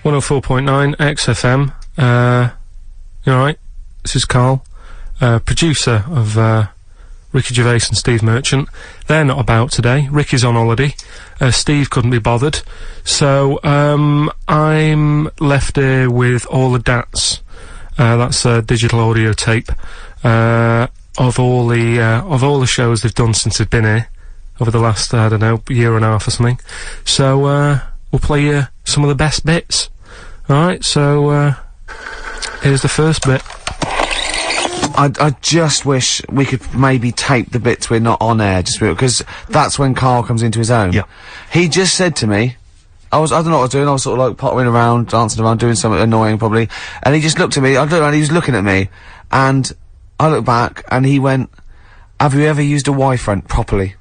104.9 XFM. You alright? This is Carl, producer of Ricky Gervais and Steve Merchant. They're not about today. Ricky's on holiday. Steve couldn't be bothered. So, I'm left here with all the DATs. That's a digital audio tape, of all the shows they've done since they've been here over the last, I don't know, year and a half or something. So, we'll play you some of the best bits. Alright, so, here's the first bit. I just wish we could maybe tape the bits we're not on air, just because that's when Carl comes into his own. Yeah. He just said to me, I don't know what I was doing, I was sort of like pottering around, dancing around, doing something annoying probably, and he just looked at me, I looked around, he was looking at me, and I looked back, and he went, have you ever used a Y-front properly?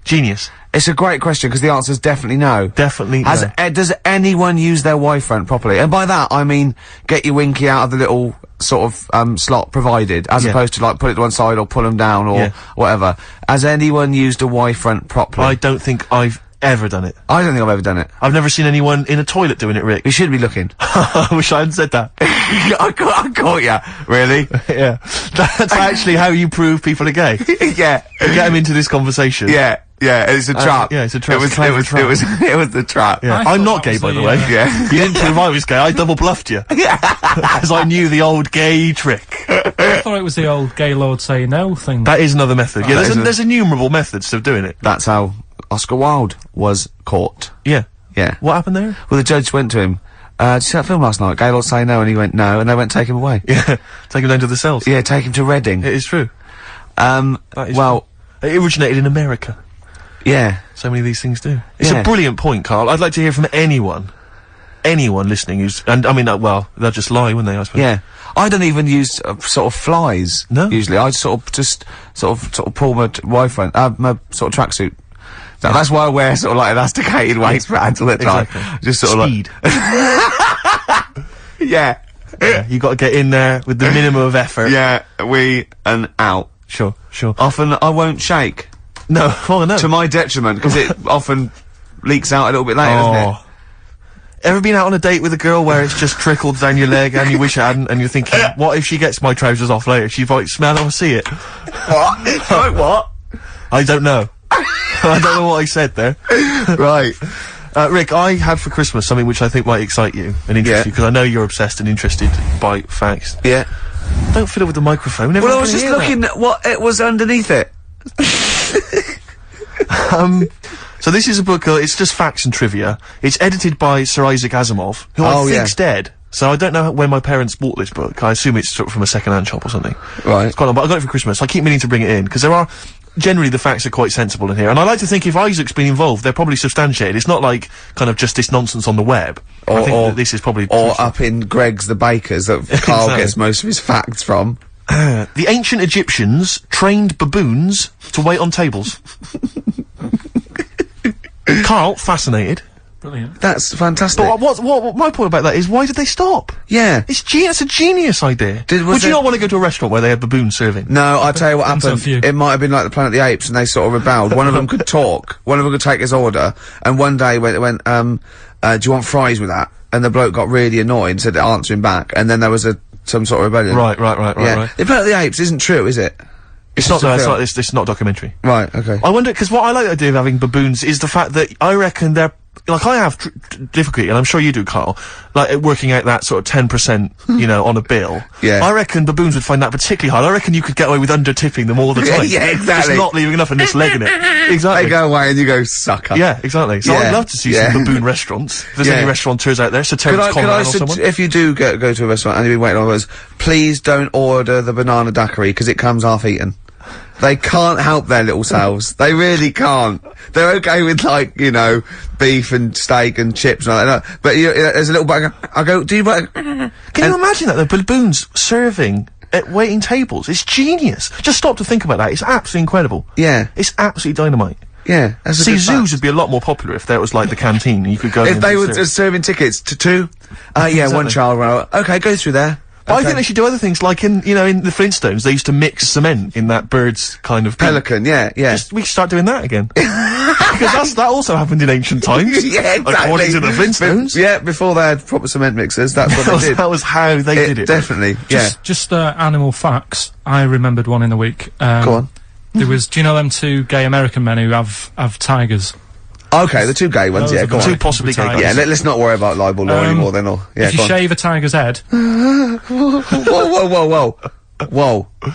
Genius. It's a great question, because the answer's definitely no. Definitely no. Does anyone use their Y-front properly? And by that, I mean, get your winky out of the little sort of, slot provided, as opposed to, like, put it to one side or pull them down or whatever. Has anyone used a Y-front properly? I don't think I've ever done it. I don't think I've ever done it. I've never seen anyone in a toilet doing it, Rick. You should be looking. I wish I hadn't said that. I caught ya. Really? Yeah. That's actually how you prove people are gay. Yeah. You get them into this conversation. Yeah. Yeah, it's a trap. Yeah, it's a trap. It was the trap. Yeah. I'm not gay, by the way. Yeah. You didn't prove I was gay, I double bluffed you. Because I knew the old gay trick. I thought it was the old gay lord say no thing. That is another method. Yeah, there's innumerable methods of doing it. That's how Oscar Wilde was caught. Yeah. Yeah. What happened there? Well, the judge went to him, did you see that film last night? Gaylord Say No, and he went, no, and they went, take him away. Yeah. Take him down to the cells. Yeah, take him to Reading. It is true. Well... It originated in America. Yeah. So many of these things do. It's a brilliant point, Carl. I'd like to hear from anyone listening who's, and I mean, well, they'll just lie, wouldn't they, I suppose? Yeah. I don't even use, sort of flies. No? Usually. I sort of pull my Y-front, my sort of tracksuit. That's why I wear sort of like elasticated waistbands all the time. Exactly. Just sort of Speed. Yeah. Yeah, you gotta get in there with the minimum of effort. Yeah, and out. Sure. Often I won't shake. No, oh no. To my detriment, because it often leaks out a little bit later, doesn't it? Ever been out on a date with a girl where it's just trickled down your leg and you wish it hadn't, and you're thinking, what if she gets my trousers off later? She might smell it or see it. What? Like what? I don't know. I don't know what I said there. Right. Rick, I had for Christmas something which I think might excite you and interest you, because I know you're obsessed and interested by facts. Yeah. Don't fiddle with the microphone. Well, I was just looking at what it was underneath it. So this is a book, it's just facts and trivia. It's edited by Sir Isaac Asimov, who I think's dead. So I don't know when my parents bought this book. I assume it's sort of from a second-hand shop or something. Right. It's quite long, but I got it for Christmas. I keep meaning to bring it in, because generally the facts are quite sensible in here. And I like to think if Isaac's been involved, they're probably substantiated. It's not like, kind of just this nonsense on the web. I think that this is probably... Or up in Greg's the Baker's that Carl gets most of his facts from. The ancient Egyptians trained baboons to wait on tables. Carl, fascinated. Brilliant. That's fantastic. But what my point about that is, why did they stop? Yeah. It's a genius idea. Would you not want to go to a restaurant where they had baboons serving? No, I'll tell you what happened. It might have been like the Planet of the Apes, and they sort of rebelled. One of them could talk, one of them could take his order, and one day they went, do you want fries with that? And the bloke got really annoyed and said to answer him back, and then there was some sort of rebellion. Right. The Planet of the Apes isn't true, is it? It's not a documentary. Right, okay. I wonder, because what I like the idea of having baboons is the fact that I reckon they're, like, I have difficulty, and I'm sure you do, Carl, like, working out that sort of 10%, you know, on a bill. Yeah. I reckon baboons would find that particularly hard. I reckon you could get away with under-tipping them all the time. Yeah, exactly. Just not leaving enough and just legging it. Exactly. They go away and you go, sucker. Yeah, exactly. So I'd love to see some baboon restaurants. If there's any restaurateurs out there, so Terence Conran or someone. If you do go to a restaurant and you've been waiting on those, please don't order the banana daiquiri, because it comes half-eaten. They can't help their little selves. They really can't. They're okay with, like, you know, beef and steak and chips and all that. But there's a little bag. I go, do you... Can you imagine that? The baboons serving at waiting tables. It's genius. Just stop to think about that. It's absolutely incredible. Yeah. It's absolutely dynamite. Yeah. That's See, zoos would be a lot more popular if there was, like, the canteen and you could go if they were serving tickets to two. Yeah, exactly. One child, okay, go through there. I think they should do other things, like in the Flintstones, they used to mix cement in that bird's kind of Pelican, yeah. We should start doing that again. Because that also happened in ancient times. Yeah, exactly. According to the Flintstones. Yeah, before they had proper cement mixers, that's what they did. That was how they did it. Definitely, Just animal facts. I remembered one in the week. Go on. There was, do you know them two gay American men who have tigers? Okay, the two gay ones, Those yeah, are go the on. Two possibly gay guys. Yeah, let's not worry about libel law anymore then, or... Yeah, if you go on. shave a tiger's head... Whoa.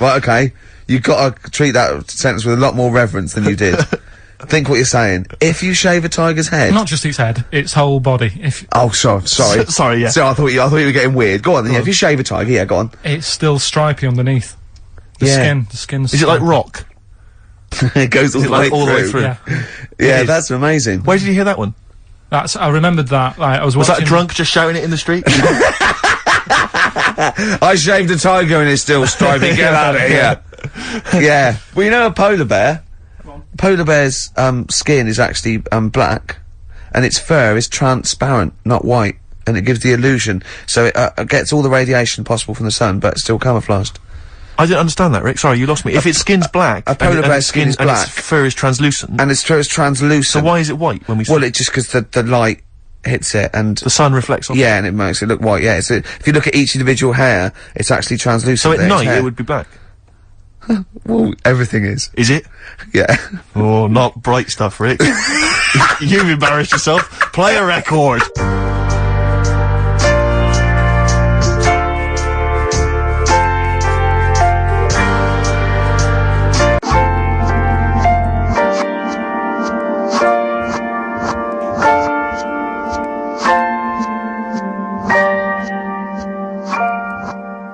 Right, okay. You've got to treat that sentence with a lot more reverence than you did. Think what you're saying. If you shave a tiger's head... Not just its head, its whole body. Oh, sorry. Sorry, yeah. So I thought you were getting weird. Go on then, yeah, if you shave a tiger, yeah, go on. It's still stripy underneath. The skin's... Is it like rock? It goes all the way through. Yeah. Yeah, that's amazing. Where did you hear that one? I remembered that, like, I was watching... Was that a drunk just shouting it in the street? I shaved a tiger and it's still stripy. Get out of here. Yeah. Well, you know a polar bear? Polar bear's skin is actually black, and its fur is transparent, not white, and it gives the illusion. So it gets all the radiation possible from the sun, but it's still camouflaged. I didn't understand that, Rick. Sorry, you lost me. If its skin's black, a polar bear's skin is black, and its fur is translucent, and its fur is translucent. So why is it white when we? Well, it's just because the light hits it and the sun reflects on it. Yeah, and it makes it look white. Yeah, so if you look at each individual hair, it's actually translucent. So at night it would be black. Well, everything is. Is it? Yeah. Oh, not bright stuff, Rick. You've embarrassed yourself. Play a record.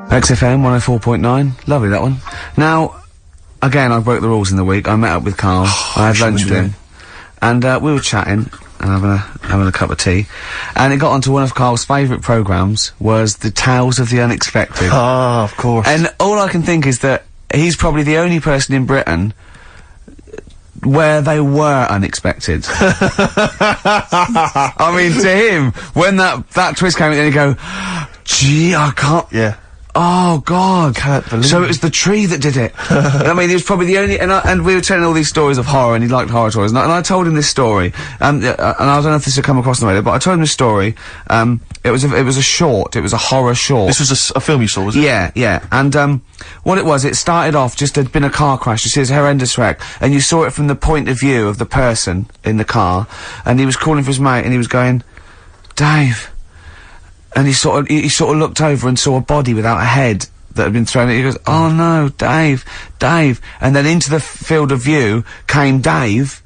XFM 104.9, lovely that one. Now, again, I broke the rules in the week. I met up with Carl. I had lunch with him, and we were chatting and having a cup of tea, and it got onto one of Carl's favourite programmes was the Tales of the Unexpected. Ah, of course. And all I can think is that he's probably the only person in Britain where they were unexpected. I mean, to him, when that twist came in, and he'd go, "Gee, I can't." Yeah. Oh God! Can't believe So it was the tree that did it. I mean, he was probably the only, and we were telling all these stories of horror, and he liked horror stories, and I told him this story, and I don't know if this had come across on the radio, but I told him this story. It was a short. It was a horror short. This was a film you saw, was it? Yeah. And what it was, it started off just there'd been a car crash. You see, it's a horrendous wreck, and you saw it from the point of view of the person in the car, and he was calling for his mate, and he was going, "Dave." And he sort of looked over and saw a body without a head that had been thrown. He goes, "Oh no, Dave." And then into the field of view came Dave,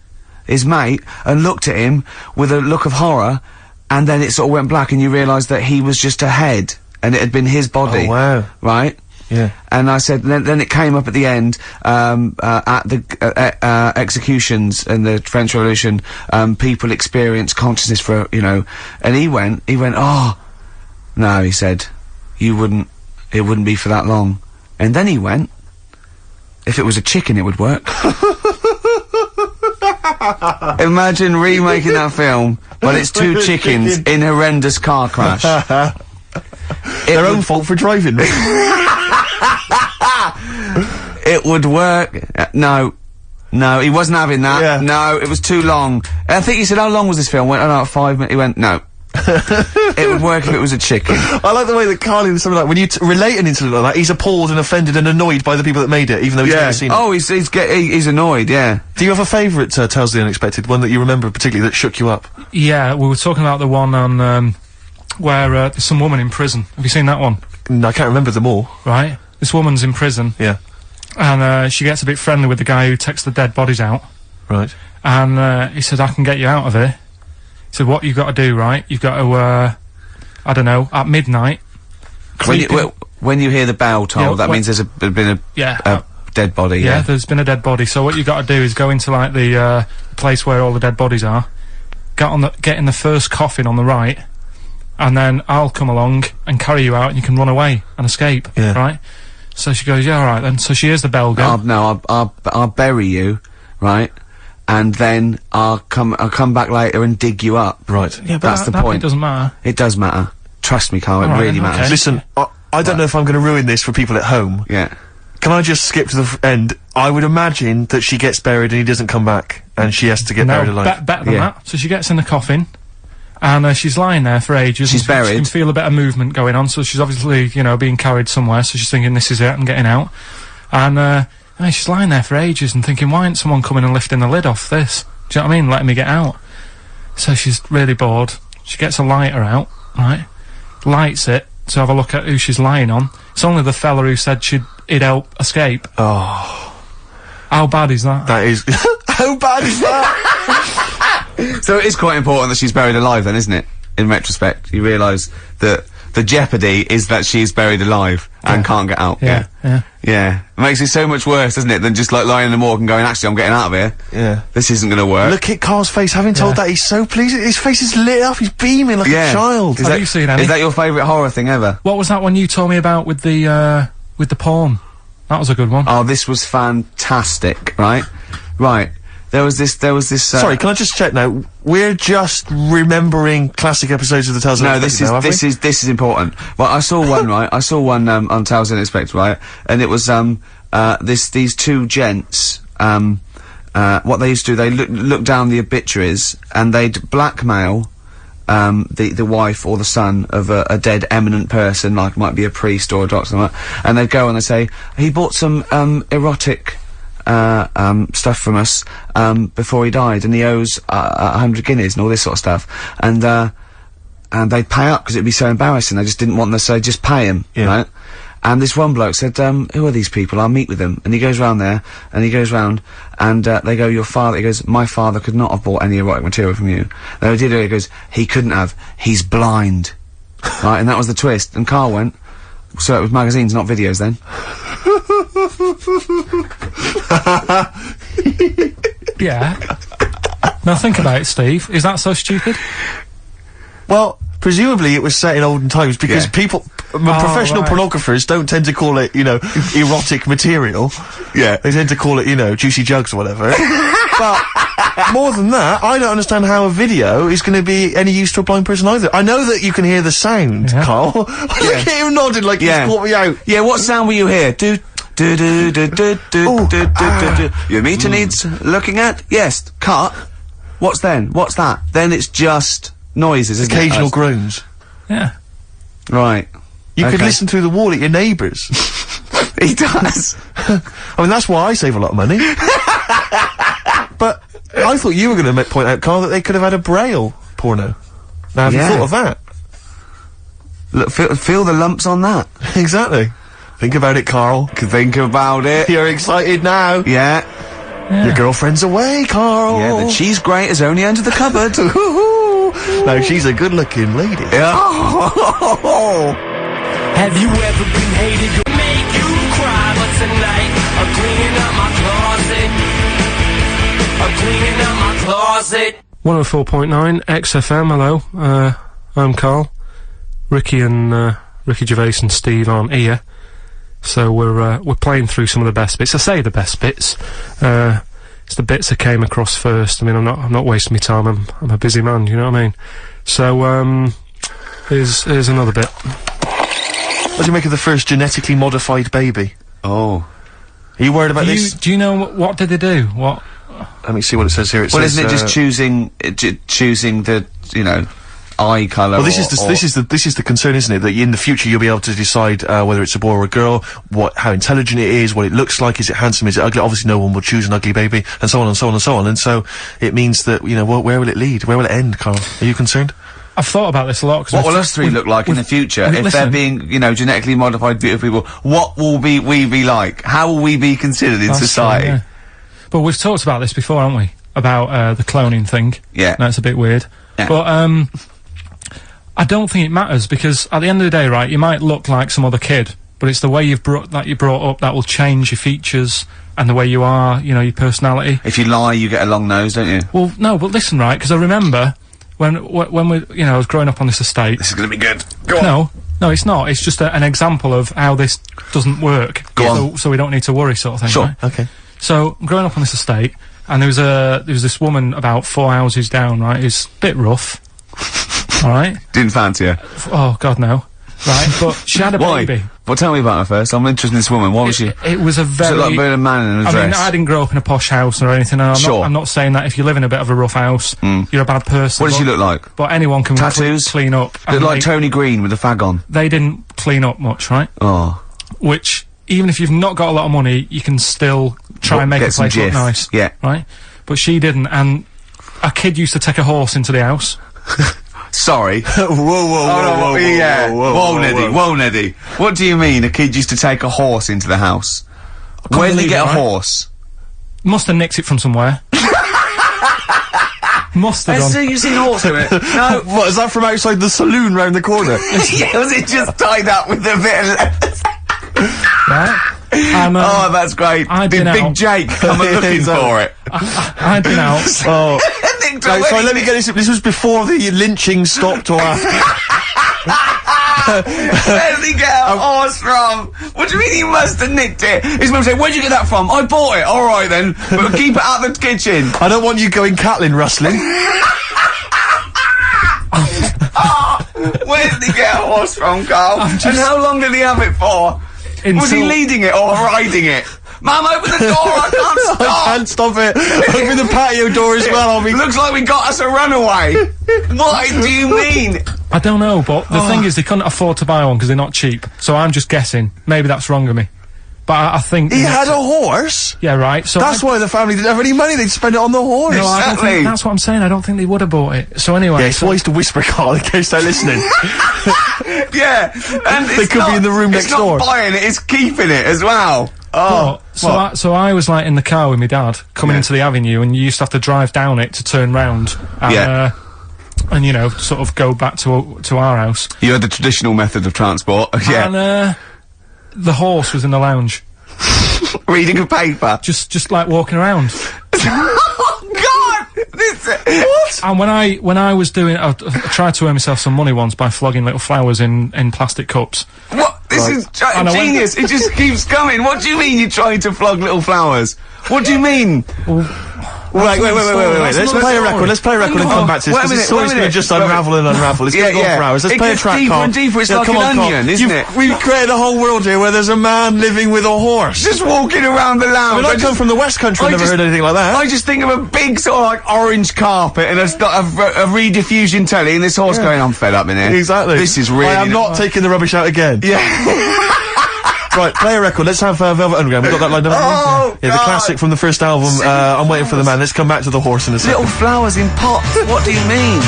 his mate, and looked at him with a look of horror. And then it sort of went black, and you realised that he was just a head, and it had been his body. Oh wow! Right? Yeah. And I said, then it came up at the end, at the executions in the French Revolution. People experience consciousness for and he went, "Oh." No, he said, it wouldn't be for that long. And then he went, if it was a chicken, it would work. Imagine remaking that film, but it's two chickens in horrendous car crash. Their own fault for driving. It would work. No, he wasn't having that. Yeah. No, it was too long. I think he said, "How long was this film?" Went, "Oh no, 5 minutes." He went, "No." It would work if it was a chicken. I like the way that Carly was something like, when you relate an incident like that, he's appalled and offended and annoyed by the people that made it, even though he's never seen it. Oh, he's annoyed, yeah. Do you have a favourite Tales of the Unexpected, one that you remember particularly that shook you up? Yeah, we were talking about the one on, where, there's some woman in prison. Have you seen that one? No, I can't remember them all. Right. This woman's in prison. Yeah. And, she gets a bit friendly with the guy who takes the dead bodies out. Right. And, he said, "I can get you out of here." He said, "What you've got to do, right? You've got to, I don't know, at midnight." When you hear the bell toll, that means there's been a dead body. Yeah, there's been a dead body. So what you've got to do is go into like the place where all the dead bodies are. Get in the first coffin on the right, and then I'll come along and carry you out, and you can run away and escape. Yeah. Right. So she goes, "Yeah, all right then." So she hears the bell go. I'll bury you, right? And then I'll come back later and dig you up. Right. Yeah, but that's the point. It doesn't matter. It does matter. Trust me, Carl. It really matters. Listen, I don't know if I'm going to ruin this for people at home. Yeah. Can I just skip to the end? I would imagine that she gets buried and he doesn't come back, and she has to get buried alive. Better than that. So she gets in the coffin, and she's lying there for ages. She's buried. She can feel a bit of movement going on, so she's obviously, you know, being carried somewhere, so she's thinking, this is it, I'm getting out. And she's lying there for ages and thinking, why ain't someone coming and lifting the lid off this? Do you know what I mean? Letting me get out. So she's really bored. She gets a lighter out, right? Lights it to have a look at who she's lying on. It's only the fella who said he'd help escape. Oh. How bad is that? That is... How bad is that? So it is quite important that she's buried alive then, isn't it? In retrospect, you realise that the jeopardy is that she's buried alive and can't get out. Yeah. Yeah. It makes it so much worse, doesn't it, than just like lying in the morgue and going, actually, I'm getting out of here. Yeah. This isn't gonna work. Look at Carl's face. Having told that, he's so pleased. His face is lit up. He's beaming like a child. Have you seen any? Is that your favourite horror thing ever? What was that one you told me about with the porn? That was a good one. Oh, this was fantastic, right? Right. There was this, Sorry, can I just check now? We're just remembering classic episodes of the Tales of No, Unexpected this is important. Well, I saw one, right? I saw one, on Tales of Unexpected, right? And it was, these two gents, what they used to do, they look down the obituaries, and they'd blackmail, the wife or the son of a dead eminent person, like might be a priest or a doctor, or something like that, and they'd go and they'd say, he bought some, erotic, stuff from us, before he died, and he owes, 100 guineas and all this sort of stuff. And they'd pay up because it'd be so embarrassing. They just didn't want them to say, just pay him, right? And this one bloke said, who are these people? I'll meet with them. And he goes round there, and he goes round, and, they go, your father, he goes, my father could not have bought any erotic material from you. No, he did it, he goes, he couldn't have, he's blind. Right, and that was the twist. And Carl went, so it was magazines, not videos then. Yeah. Now think about it, Steve. Is that so stupid? Well, presumably it was set in olden times because people, professional pornographers don't tend to call it, you know, erotic material. Yeah. They tend to call it, you know, juicy jugs or whatever. But more than that, I don't understand how a video is going to be any use to a blind person either. I know that you can hear the sound, Carl. Look at him nodding like he's caught me out. Yeah, what sound were you hear? Do do do do do do do do. Your meter needs looking at? Yes. Cut. What's then? What's that? Then it's just noises, isn't it? Occasional groans. Yeah. Right. You could listen through the wall at your neighbours. He does. I mean, that's why I save a lot of money. But I thought you were going to point out, Carl, that they could have had a Braille porno. Now, have you thought of that? Look, feel the lumps on that. Exactly. Think about it, Carl. Think about it. You're excited now. Yeah. Your girlfriend's away, Carl. Yeah, the cheese grate has only entered the cupboard. No, she's a good-looking lady. Yeah. Have you ever been hated? Make you cry, but tonight I'm cleaning up my closet. I'm cleaning up my closet. 104.9 XFM. Hello. I'm Carl. Ricky and Ricky Gervais and Steve aren't here, so we're playing through some of the best bits. I say the best bits. It's the bits that came across first. I mean, I'm not wasting my time. I'm a busy man. You know what I mean? So here's another bit. What do you make of the first genetically modified baby? Oh. Are you worried about this? Do you know what did they do? What? Let me see what it says here. It says, isn't it just choosing the, you know, eye colour? Well, this is the concern, isn't it? That in the future you'll be able to decide whether it's a boy or a girl, how intelligent it is, what it looks like, is it handsome, is it ugly? Obviously, no one will choose an ugly baby, and so on and so on and so on. And so it means that, you know, where will it lead? Where will it end, Carl? Are you concerned? I've thought about this a lot. What will us three look like in the future if they're being, you know, genetically modified beautiful people? What will we be like? How will we be considered in society? True, yeah. But we've talked about this before, haven't we? About the cloning thing. Yeah. That's a bit weird. Yeah. But I don't think it matters, because at the end of the day, right, you might look like some other kid, but it's the way you're brought up that will change your features and the way you are, you know, your personality. If you lie, you get a long nose, don't you? Well, no, but listen, right, because I remember when we, you know, I was growing up on this estate. This is gonna be good. Go on. No, it's not. It's just an example of how this doesn't work. Go on. So we don't need to worry, sort of thing. Sure. Right? Okay. So I'm growing up on this estate, and there was this woman about 4 houses down, right? Who's a bit rough. All right. Didn't fancy her. Oh God, no. right? But she had a Why? baby. Well, tell me about her first. I'm interested in this woman. Why was she? It was a very... She looked like a man in a I dress. mean, I didn't grow up in a posh house or anything, and I'm not saying that if you live in a bit of a rough house, you're a bad person. What does she look like? But anyone can Tattoos? clean up. Look and like Tony Green with a fag on. They didn't clean up much, right? Oh. Which, even if you've not got a lot of money, you can still try and make a place look nice. Yeah. Right? But she didn't, and a kid used to take a horse into the house. Sorry. whoa, Yeah. Whoa, Neddy. whoa. Whoa, Neddy. What do you mean a kid used to take a horse into the house? Where did he believe get it, a right? horse? Must have nicked it from somewhere. Must have done. You seen a horse in it? No. What, is that from outside the saloon round the corner? Yeah, was it just tied up with a bit of leather? Right? And, Oh, that's great. I'd Did been Big out. Jake come looking Exactly. for it? I'd been out. Oh. Nicked Right, away. sorry, let me get this. This was before the lynching stopped or after. Where did he get a horse from? What do you mean he must have nicked it? His mum said, where'd you get that from? I bought it. Alright then. But keep it out of the kitchen. I don't want you going Catlin rustling. Where did he get a horse from, Carl? And how long did he have it for? Was he Until- leading it or riding it? Mum, open the door, I can't I stop! can't stop it. Open the patio door as well. I'll be. Looks like we got us a runaway. What do you mean? I don't know, but the thing is, they couldn't afford to buy one because they're not cheap. So I'm just guessing. Maybe that's wrong of me. But I think... He had a horse. Yeah, right. So That's why the family didn't have any money. They'd spend it on the horse. No, I don't Exactly. think, that's what I'm saying. I don't think they would have bought it. So anyway... Yeah, it's wise to whisper, Carl, in case they're listening. Yeah, and They could be in the room next door. It's not buying it, it's keeping it as well. Oh, So I was like in the car with my dad coming into the avenue, and you used to have to drive down it to turn round. And, Yeah. and you know, sort of go back to our house. you had the traditional method of transport. Yeah, And the horse was in the lounge, reading a paper. just like walking around. Oh God! What? And when I was doing, I tried to earn myself some money once by flogging little flowers in plastic cups. What? This is And I went- genius. It just keeps coming. What do you mean you're trying to flog little flowers? What do you mean? Wait. That's Let's another play a story. record. Let's play a record and come back to this. Wait a Because minute, the story's wait a going to minute. just Wait a unravel and unravel. It's going to go on for hours. Let's It play a gets track, deeper Carl. and deeper. It's like come an on, Carl. onion, isn't it? We've created a whole world here where there's a man living with a horse. Just walking around the lounge. I come from the West Country. I've never heard anything like that. I just think of a big sort of like orange carpet and a rediffusion telly and this horse going, I'm fed up in here. Exactly. This is really... I am not taking the rubbish out again. Yeah. Right, play a record. Let's have Velvet Underground. We've got that lined up. Oh, yeah, the God. classic from the first album. I'm waiting for the man. Let's come back to the horse in a second. Little flowers in pots. What do you mean?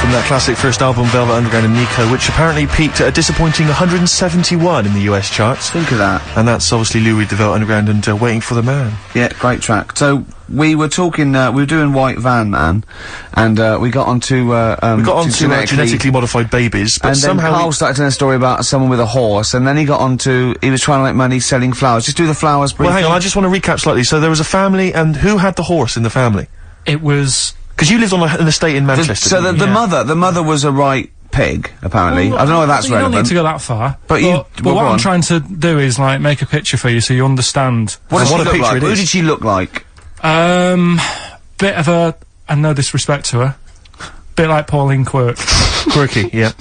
From that classic first album, Velvet Underground and Nico, which apparently peaked at a disappointing 171 in the US charts. Think of that. And that's obviously Lou Reed, the Velvet Underground, and Waiting for the Man. Yeah, great track. So we were talking, we were doing White Van Man, and we got onto We got on to genetically modified babies, but and then somehow Carl started telling a story about someone with a horse, and then he got onto, he was trying to make money selling flowers. Just do the flowers briefly. Well, hang on, I just want to recap slightly. So there was a family, and who had the horse in the family? It was... Because you lived on an estate in Manchester. So didn't you? the mother was a right pig, apparently. I don't know if that's you don't relevant. need to go that far. But you- But well, what go I'm on. trying to do is like make a picture for you so you understand. What does What she a look picture like? it Who is. did she look like? Bit of a, and no disrespect to her, bit like Pauline Quirk, Quirky, yeah.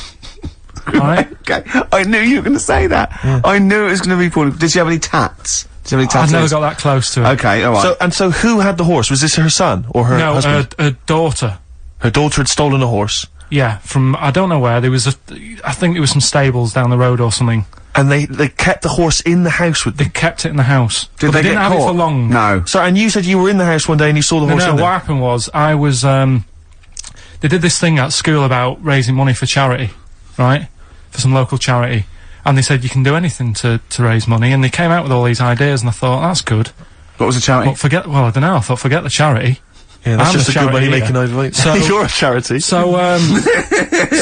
right? Okay, I knew you were going to say that. I knew it was going to be Pauline. Did she have any tats? Did she have any I've tattoos? never got that close to her. Okay, alright. So who had the horse? Was this her son or her No, husband? her daughter. Her daughter had stolen a horse, Yeah, from, I don't know where, there was I think there was some stables down the road or something. and they kept the horse in the house with They them. kept it in the house. Did But they didn't get have caught? it for long. No. So, and you said you were in the house one day and you saw the No, horse in what there. happened was, I was, they did this thing at school about raising money for charity, right? For some local charity. And they said you can do anything to raise money, and they came out with all these ideas, and I thought, that's good. What was the charity? But I don't know, I thought, forget the charity. Yeah, that's I'm just the a good charity money making here. idea. So- You're a charity. So,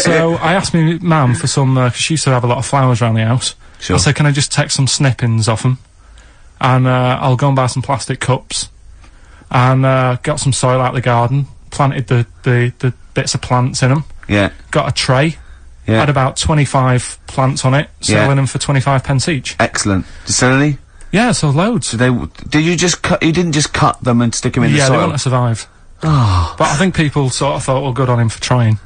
so I asked my mum for some, because she used to have a lot of flowers around the house. Sure. I said, can I just take some snippings off them? And I'll go and buy some plastic cups. And got some soil out the garden, planted the bits of plants in them. Yeah. Got a tray, Yeah. had about 25 plants on it, selling them for 25 pence each. Excellent. Did you sell any? Yeah, so loads. Did you just cut, you didn't just cut them and stick them in the Yeah, they soil? wouldn't have survived. But I think people sort of thought, well, good on him for trying.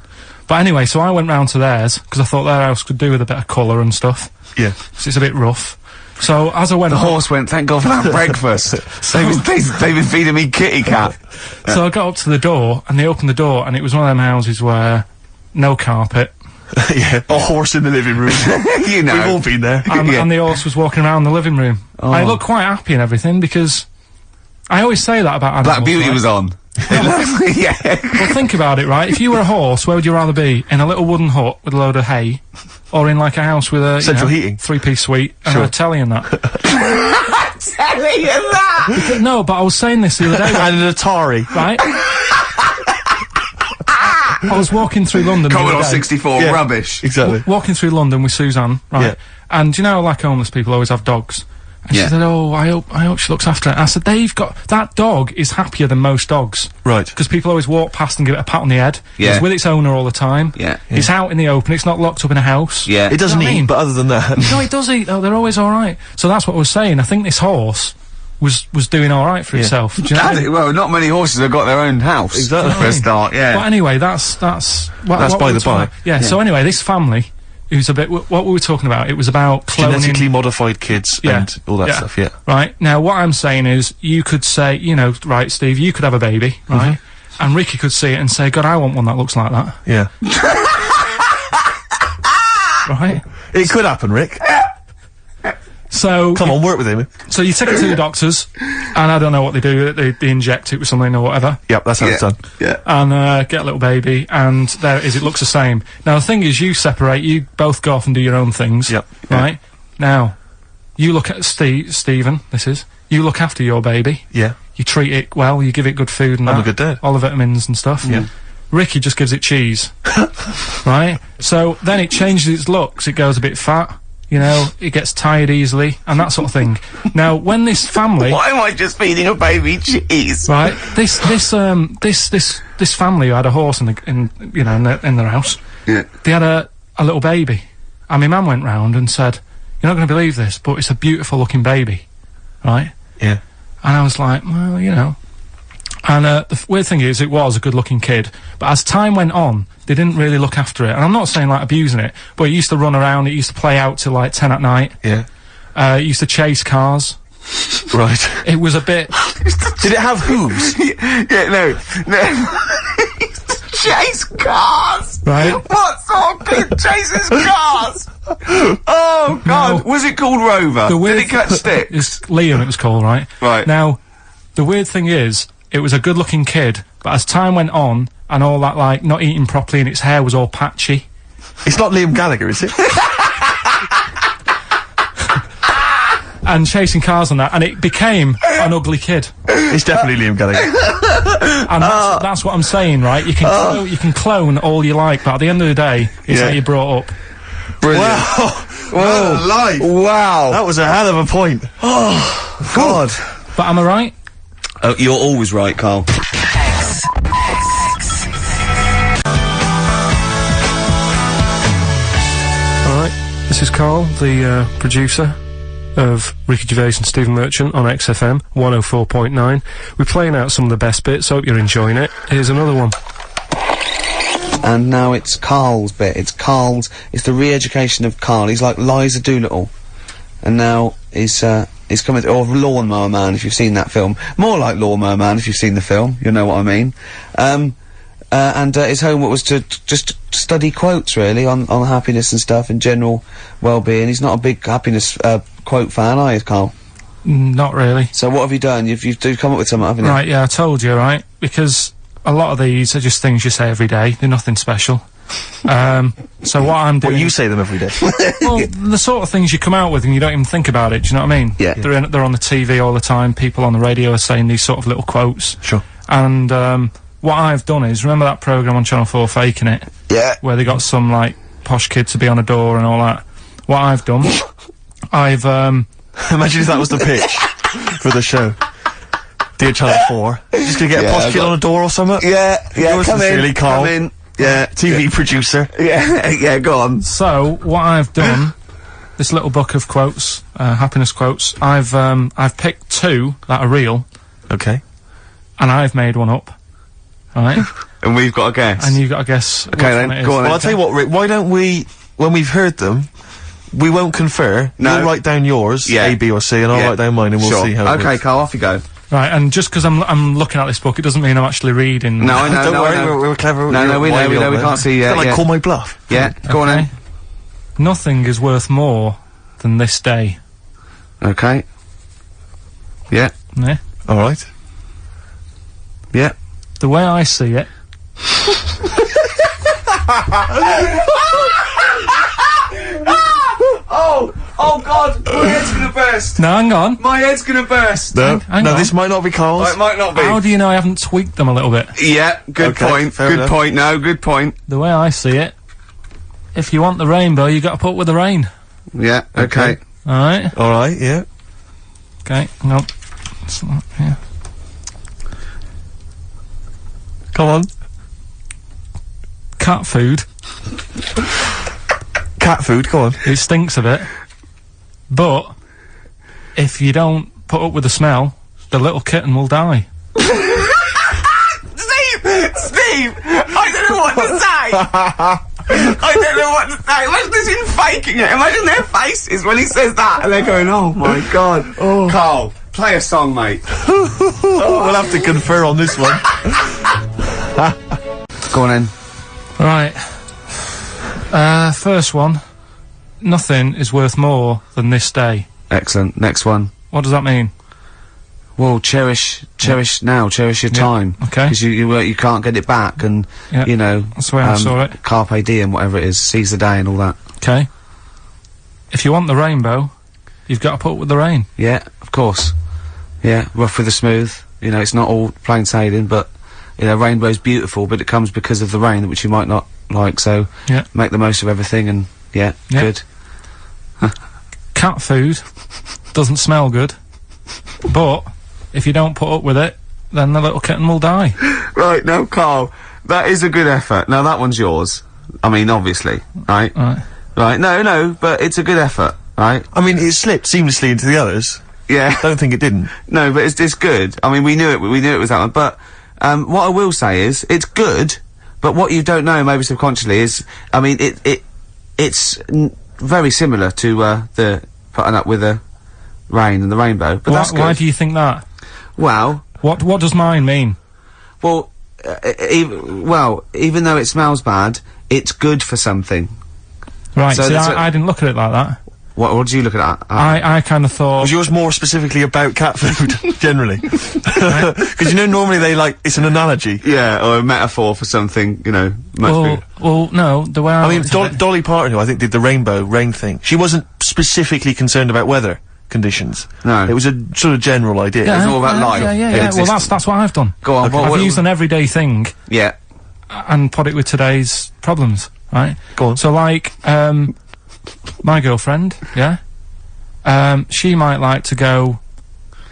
But anyway, so I went round to theirs, because I thought their house could do with a bit of colour and stuff. Yeah. 'Cause it's a bit rough. So as I went The up, horse went, thank God for that breakfast. they've been feeding me kitty cat. so I got up to the door, and they opened the door, and it was one of them houses where no carpet, Yeah. A horse in the living room. You know. We've all been there. and the horse was walking around the living room. I looked quite happy and everything, because I always say that about animals. Black Beauty right? was on. Yeah. Well, think about it, right? If you were a horse, where would you rather be? In a little wooden hut with a load of hay, or in like a house with a Central heating. 3-piece suite and Sure. a telly and that? Telling you that! No, but I was saying this the other day, And an Atari. right? I was walking through London. the Commodore other day, 64, Yeah. rubbish. Exactly. walking through London with Suzanne, right? Yeah. And you know, like homeless people always have dogs. And Yeah. she said, "Oh, I hope she looks after it." I said, that dog is happier than most dogs. Right. Because people always walk past and give it a pat on the head. Yeah. It's with its owner all the time. Yeah. It's out in the open. It's not locked up in a house. Yeah. It doesn't You know what I eat, mean? but other than that. No, it does eat though. They're always all right. So that's what I was saying. I think this horse was doing all right for itself. Do you know what I mean? Well, not many horses have got their own house. Exactly. For a start, yeah. But anyway, that's what That's what by we were the talking by. about. Yeah. So anyway, this family, who's a bit. What we were talking about? It was about cloning. Genetically modified kids Yeah. and all that stuff, yeah. Right. Now, what I'm saying is, you could say, you know, right, Steve, you could have a baby, right? And Ricky could see it and say, God, I want one that looks like that. Yeah. Right? It could happen, Rick. So, Come on, work with him. so you take it to the doctors, and I don't know what they do, they inject it with something or whatever, Yep, that's how it's done. Yeah. and get a little baby, and there it is, it looks the same. Now, the thing is, you separate, you both go off and do your own things. Yep. Right? Now, you look at Stephen, you look after your baby. Yeah. You treat it well, you give it good food and I'm a that, good dad. all the vitamins and stuff. Yeah. Ricky just gives it cheese. Right? So then it changes its looks, it goes a bit fat, you know, it gets tired easily, and that sort of thing. Now, when this family... Why am I just feeding a baby cheese? Right? This family who had a horse in their house, Yeah. they had a little baby. And my mum went round and said, "You're not going to believe this, but it's a beautiful looking baby." Right? Yeah. And I was like, well, you know. And the weird thing is, it was a good-looking kid, but as time went on, they didn't really look after it. And I'm not saying, like, abusing it, but it used to run around, it used to play out till, like, 10 at night. Yeah. It used to chase cars. Right. It was a bit... Did it have hooves? Yeah, no. Chase cars! Right? What sort of kid chases cars? Oh, God. No. Was it called Rover? Did it catch sticks? It's Liam, it was called, right? Right. Now, the weird thing is, it was a good-looking kid, but as time went on, and all that, like, not eating properly, and its hair was all patchy... It's not Liam Gallagher, is it? and chasing cars and that, and it became an ugly kid. It's definitely Liam Gallagher. And that's what I'm saying, right? You can clone all you like, but at the end of the day, it's Yeah. how you brought up. Brilliant. Wow. Whoa. Life. Wow. That was a hell of a point. Oh, God. But am I right? Oh, you're always right, Carl. Alright, this is Carl, the producer of Ricky Gervais and Stephen Merchant on XFM 104.9. We're playing out some of the best bits, hope you're enjoying it. Here's another one. And now it's Carl's bit. It's the re-education of Carl. He's like Liza Doolittle. And now he's coming, or Lawnmower Man, if you've seen that film. More like Lawnmower Man, if you've seen the film. You'll know what I mean. And his homework was to just study quotes, really, on happiness and stuff, and general well-being. He's not a big happiness, quote fan, are you, Carl? Not really. So what have you done? You've come up with something, haven't you? Right, yeah, I told you, right? Because a lot of these are just things you say every day. They're nothing special. So what I'm doing... Well, you say them every day. Well, the sort of things you come out with and you don't even think about it, do you know what I mean? Yeah. They're on the TV all the time, people on the radio are saying these sort of little quotes. Sure. And, what I've done is, remember that programme on Channel 4, Faking It? Yeah. Where they got some, like, posh kid to be on a door and all that. What I've done, I've, Imagine if that was the pitch for the show. Dear Channel 4. Just gonna get a posh kid on a door or something? Yeah, Yours sincerely, Carl. come in. Yeah. TV producer. Yeah, yeah, go on. so, what I've done, this little book of quotes, happiness quotes, I've picked two that are real, Okay. and I've made one up. right? And we've got to guess. And you've got to guess. Okay, then, go on Well, I'll tell you what, Rick, why don't we, when we've heard them, we won't confer. No. You'll write down yours, Yeah. A, B or C, and I'll Yeah. write down mine and we'll Sure. see how it Okay, works. Carl, off you go. Right, and just because I'm looking at this book, it doesn't mean I'm actually reading. No, I know, Don't no, worry, I know. we're clever. No, no, we know, we can't see yet. Like, Yeah. call my bluff. Yeah, go on then. Nothing is worth more than this day. Okay. Yeah, Yeah. Alright. yeah. The way I see it, Oh God, my head's gonna burst. now hang on. My head's gonna burst. No, hang no, on. this might not be Carl's. It might not be. How do you know I haven't tweaked them a little bit? Yeah, good Okay, point. fair Good enough. point. No, good point. The way I see it, if you want the rainbow, you got to put up with the rain. Yeah, okay. All right. Alright, yeah. Okay. Hang on. It's not here. Come on. Cat food. Cat food, go on. It stinks a bit, but if you don't put up with the smell, the little kitten will die. Steve, I don't know what to say. I don't know what to say. Imagine this in faking it. Imagine their faces when he says that, and they're going, "Oh my God." Oh. Carl, play a song, mate. We'll have to confer on this one. Go on then. Right. First one. Nothing is worth more than this day. Excellent. Next one. What does that mean? Well, cherish now, cherish your time. okay. Because you can't get it back, and Yeah, you know that's the way I saw it. Carpe diem, whatever it is, seize the day and all that. Okay. If you want the rainbow, you've got to put up with the rain. Yeah, of course. Yeah, rough with the smooth. You know, it's not all plain sailing, but you know, rainbow's beautiful, but it comes because of the rain, which you might not like. So Yeah. make the most of everything, and yeah. Good. Cat food doesn't smell good, but if you don't put up with it, then the little kitten will die. Right, now, Carl, that is a good effort. Now, that one's yours. I mean, obviously, right? Right. Right, no, but it's a good effort, right? I mean, it slipped seamlessly into the others. Yeah. Don't think it didn't. No, but it's good. I mean, we knew it was that one, but, what I will say is, it's good, but what you don't know, maybe subconsciously, is, I mean, it's very similar to, the putting up with the rain and the rainbow, but that's good. Why do you think that? Well, What does mine mean? well, even though it smells bad, it's good for something. Right, So see, that's I didn't look at it like that. What do you look at that? I kind of thought... Was yours more specifically about cat food, generally? Because you know, normally it's an analogy. Yeah, or a metaphor for something, you know, much bigger. well, no, the way I I mean, looked at it- Dolly Parton, who I think did the rainbow rain thing, she wasn't specifically concerned about weather conditions. No. It was a sort of general idea. It's all about life. Yeah, It well, exists. that's what I've done. Go on, I've used an everyday thing Yeah. and put it with today's problems, right? Go on. So, like, my girlfriend, yeah? She might like to go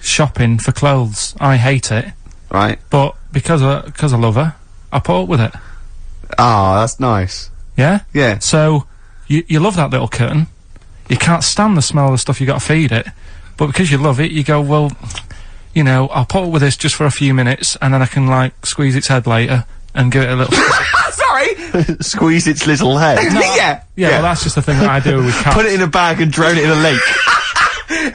shopping for clothes. I hate it, Right. but because I love her, I put up with it. Ah, that's nice. Yeah? Yeah. So, you love that little kitten. You can't stand the smell of the stuff you got to feed it. But because you love it, you go, well, you know, I'll put up with this just for a few minutes, and then I can, like, squeeze its head later and give it a little... Sorry! Squeeze its little head. Yeah, well, that's just the thing that I do with cats. Put it in a bag and drown it in a lake.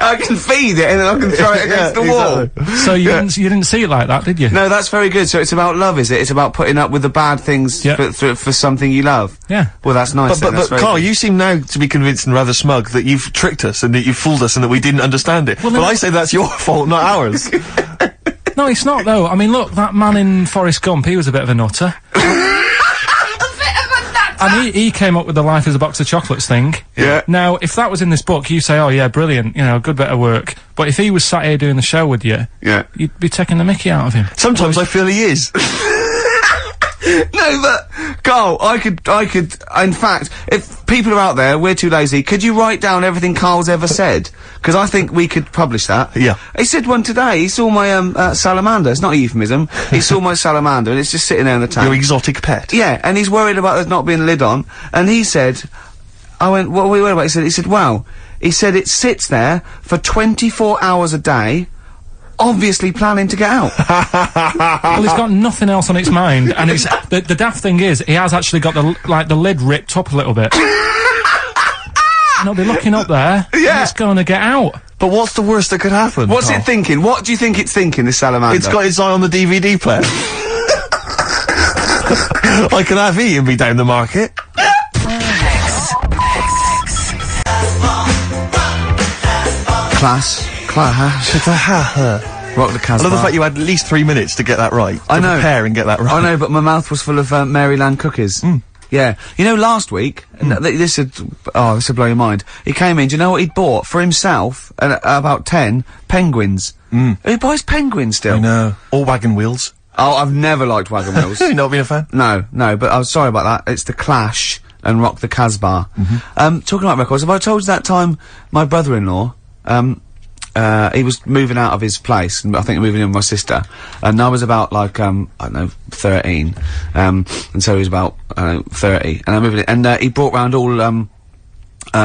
I can feed it and then I can throw it against the wall. Exactly. So you didn't see it like that, did you? No, that's very good. So it's about love, is it? It's about putting up with the bad things Yeah. for something you love. Yeah. Well, that's nice. But that's very Carl, good. you seem now to be convinced and rather smug that you've tricked us and that you've fooled us and that we didn't understand it. Well, But no- I say that's your fault, not ours. No, it's not, though. I mean, look, that man in Forrest Gump, he was a bit of a nutter. And he came up with the life as a box of chocolates thing. Yeah. Now, if that was in this book, you say, oh yeah, brilliant, you know, good bit of work. But if he was sat here doing the show with you, Yeah. you'd be taking the mickey out of him. Sometimes I feel he is. No, but Carl, I could. In fact, if people are out there, we're too lazy. Could you write down everything Carl's ever said? Because I think we could publish that. Yeah. He said one today. He saw my salamander. It's not a euphemism. He saw my salamander, and it's just sitting there in the tank. Your exotic pet. Yeah, and he's worried about there not being a lid on. And he said, I went, what are we worried about? He said, wow. He said it sits there for 24 hours a day obviously planning to get out. Well, he's got nothing else on his mind, and it's the daft thing is he has actually got the lid ripped up a little bit. And he'll be looking up there. Yeah. And it's going to get out. But what's the worst that could happen? What's it thinking? What do you think it's thinking, this salamander? It's got its eye on the DVD player. I can have Ian be down the market. Class. Rock the Casbah. I love the fact you had at least 3 minutes to get that right. I know. Prepare and get that right. I know, but my mouth was full of Maryland cookies. Yeah. You know, last week, this would blow your mind. He came in, do you know what he'd bought? For himself, about 10 penguins. Who buys penguins still? I know. All wagon wheels. Oh, I've never liked wagon wheels. You not been a fan? No, but I was sorry about that. It's The Clash and Rock the Casbah. Talking about records, have I told you that time my brother-in-law, he was moving out of his place, and I think moving in with my sister, and I was about like, I don't know, 13, and so he was about, 30, and I moved in, and he brought round all,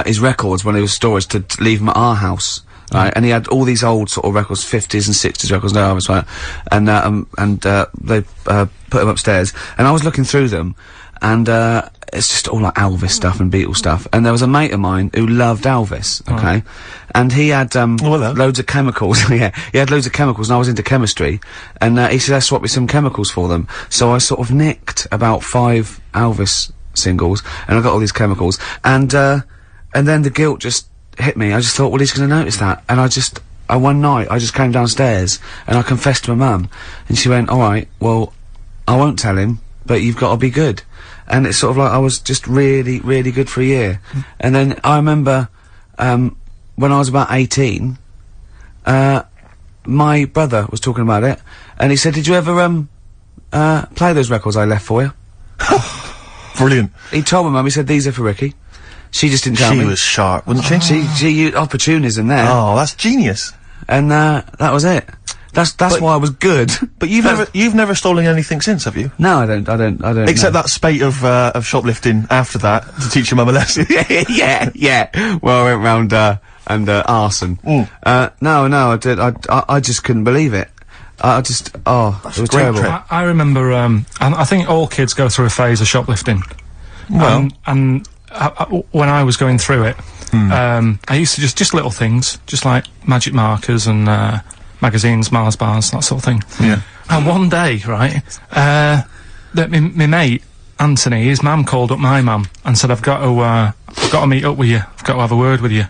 his records when he was storage to leave them at our house. Right, and he had all these old sort of records, 50s and 60s records, no others, right, and they, put them upstairs, and I was looking through them, and, it's just all like Elvis stuff and Beatles stuff, and there was a mate of mine who loved Elvis, okay, and he had, loads of chemicals, yeah, he had loads of chemicals, and I was into chemistry, and, he said, "Let's swap me some chemicals for them," so I sort of nicked about 5 Elvis singles, and I got all these chemicals, and then the guilt just hit me. I just thought, well, he's gonna notice that, and one night, I just came downstairs, and I confessed to my mum, and she went, "Alright, well, I won't tell him, but you've got to be good." And it's sort of like I was just really, really good for a year. And then I remember, when I was about 18, my brother was talking about it, and he said, "Did you ever, play those records I left for you?" Brilliant. He told my mum, he said, "These are for Ricky." She just didn't tell me. She was sharp, wasn't she? She used opportunism there. Oh, that's genius. And, that was it. That's why I was good. But you've never stolen anything since, have you? No, I don't. Except that spate of shoplifting after that to teach your mum a lesson. yeah. Well, I went round, and arson. No, I did. I just couldn't believe it. It was terrible. I remember, I think all kids go through a phase of shoplifting. Well. And when I was going through it, I used to just little things, just like magic markers and, magazines, Mars bars, that sort of thing. Yeah. And one day, right, that my mate, Anthony, his mum called up my mum and said, I've got to meet up with you. I've got to have a word with you.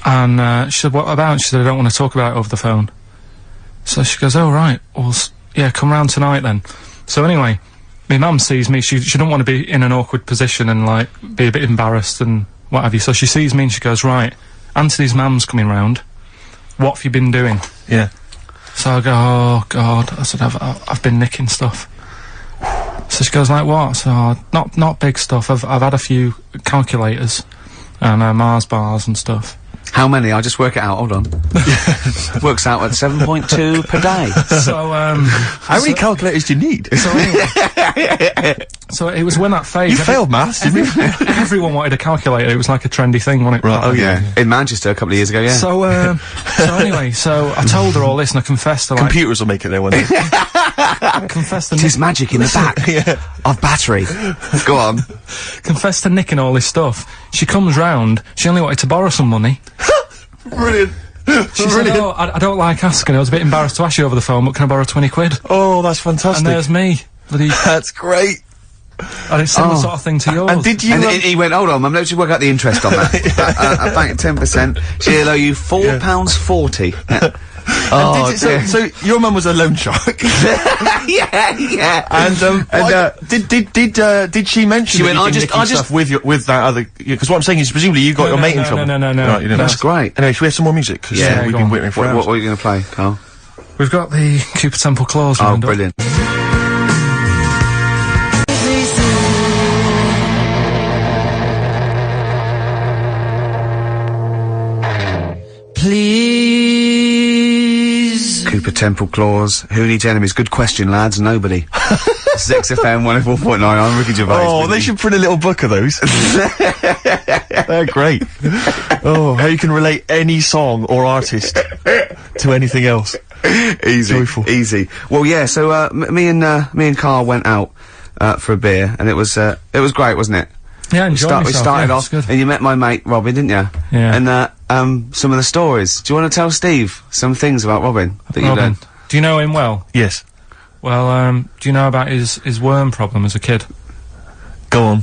And, she said, "What about?" She said, "I don't want to talk about it over the phone." So she goes, "Oh, right. Well, yeah, come round tonight then." So anyway, my mum sees me. She don't want to be in an awkward position and, like, be a bit embarrassed and what have you. So she sees me and she goes, "Right, Anthony's mum's coming round. What have you been doing?" Yeah. So I go, "Oh, God." I said, I've been nicking stuff. So she goes, "Like what?" So, not big stuff. I've had a few calculators and, Mars bars and stuff. How many? I'll just work it out, hold on. Works out at 7.2 per day. So, how many calculators do you need? So anyway, so it was when that phase. You failed maths, didn't you? Everyone wanted a calculator. It was like a trendy thing, wasn't it? Right, oh yeah. In Manchester a couple of years ago, yeah. So, anyway, so I told her all this and I confessed to, like, Computers will make it there one day. I confessed to Tis magic in the back of battery. Go on. confessed to nicking all this stuff. She comes round, she only wanted to borrow some money. Brilliant. She said, "Oh, I don't like asking. I was a bit embarrassed to ask you over the phone, but can I borrow 20 quid? Oh, that's fantastic. And there's me. Bloody, That's great. and it's similar sort of thing to yours. And did you? And he went, "Hold on, Mum, let's just work out the interest on that." I banked 10%. She'll owe you £4.40. Oh, dear. So your mum was a loan shark. yeah. And did she mention? She went, that you I just stuff with that other? Because what I'm saying is, presumably you got your mate in trouble. No. Right, you didn't. That's great. Anyway, should we have some more music? 'Cause, Yeah, we've go been on. waiting for hours. What are you going to play, Carl? We've got the Cooper Temple Clause Oh, lined up. brilliant. Please. Cooper Temple Clause. Who needs enemies? Good question, lads. Nobody. 6FM 104.9. I'm Ricky Gervais. Oh, they should print a little book of those. They're great. Oh, how you can relate any song or artist to anything else. Easy, Joyful. easy. Well, yeah. So me and Carl went out for a beer, and it was great, wasn't it? Yeah, I enjoyed myself. We started yeah, off, it's good. and you met my mate Robin, didn't you? Yeah. And some of the stories. Do you want to tell Steve some things about Robin that you Robin, learned? do you know him well? Yes. Well, do you know about his worm problem as a kid? Go on.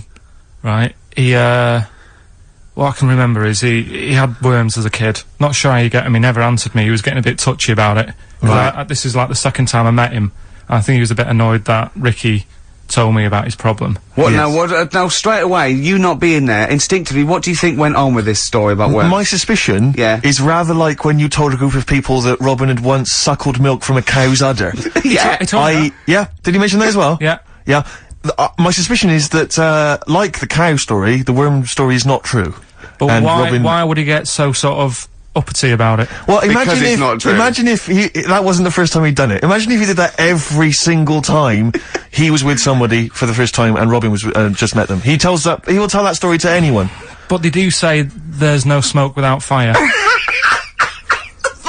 Right. He, what I can remember is he had worms as a kid. Not sure how you get him. He never answered me. He was getting a bit touchy about it. Right. This is like the second time I met him. And I think he was a bit annoyed that Ricky told me about his problem. What Yes. now? Now straight away, you not being there, instinctively, what do you think went on with this story about worms? My suspicion Yeah. is rather like when you told a group of people that Robin had once suckled milk from a cow's udder. Yeah. He told me that. Yeah, did he mention that as well? Yeah. Yeah. My suspicion is that, like the cow story, the worm story is not true. But And why, Robin- why would he get so sort of uppity about it? Well, Because imagine it's if not true. imagine if that wasn't the first time he'd done it. Imagine if he did that every single time he was with somebody for the first time and Robin was just met them. He will tell that story to anyone. But they do say there's no smoke without fire.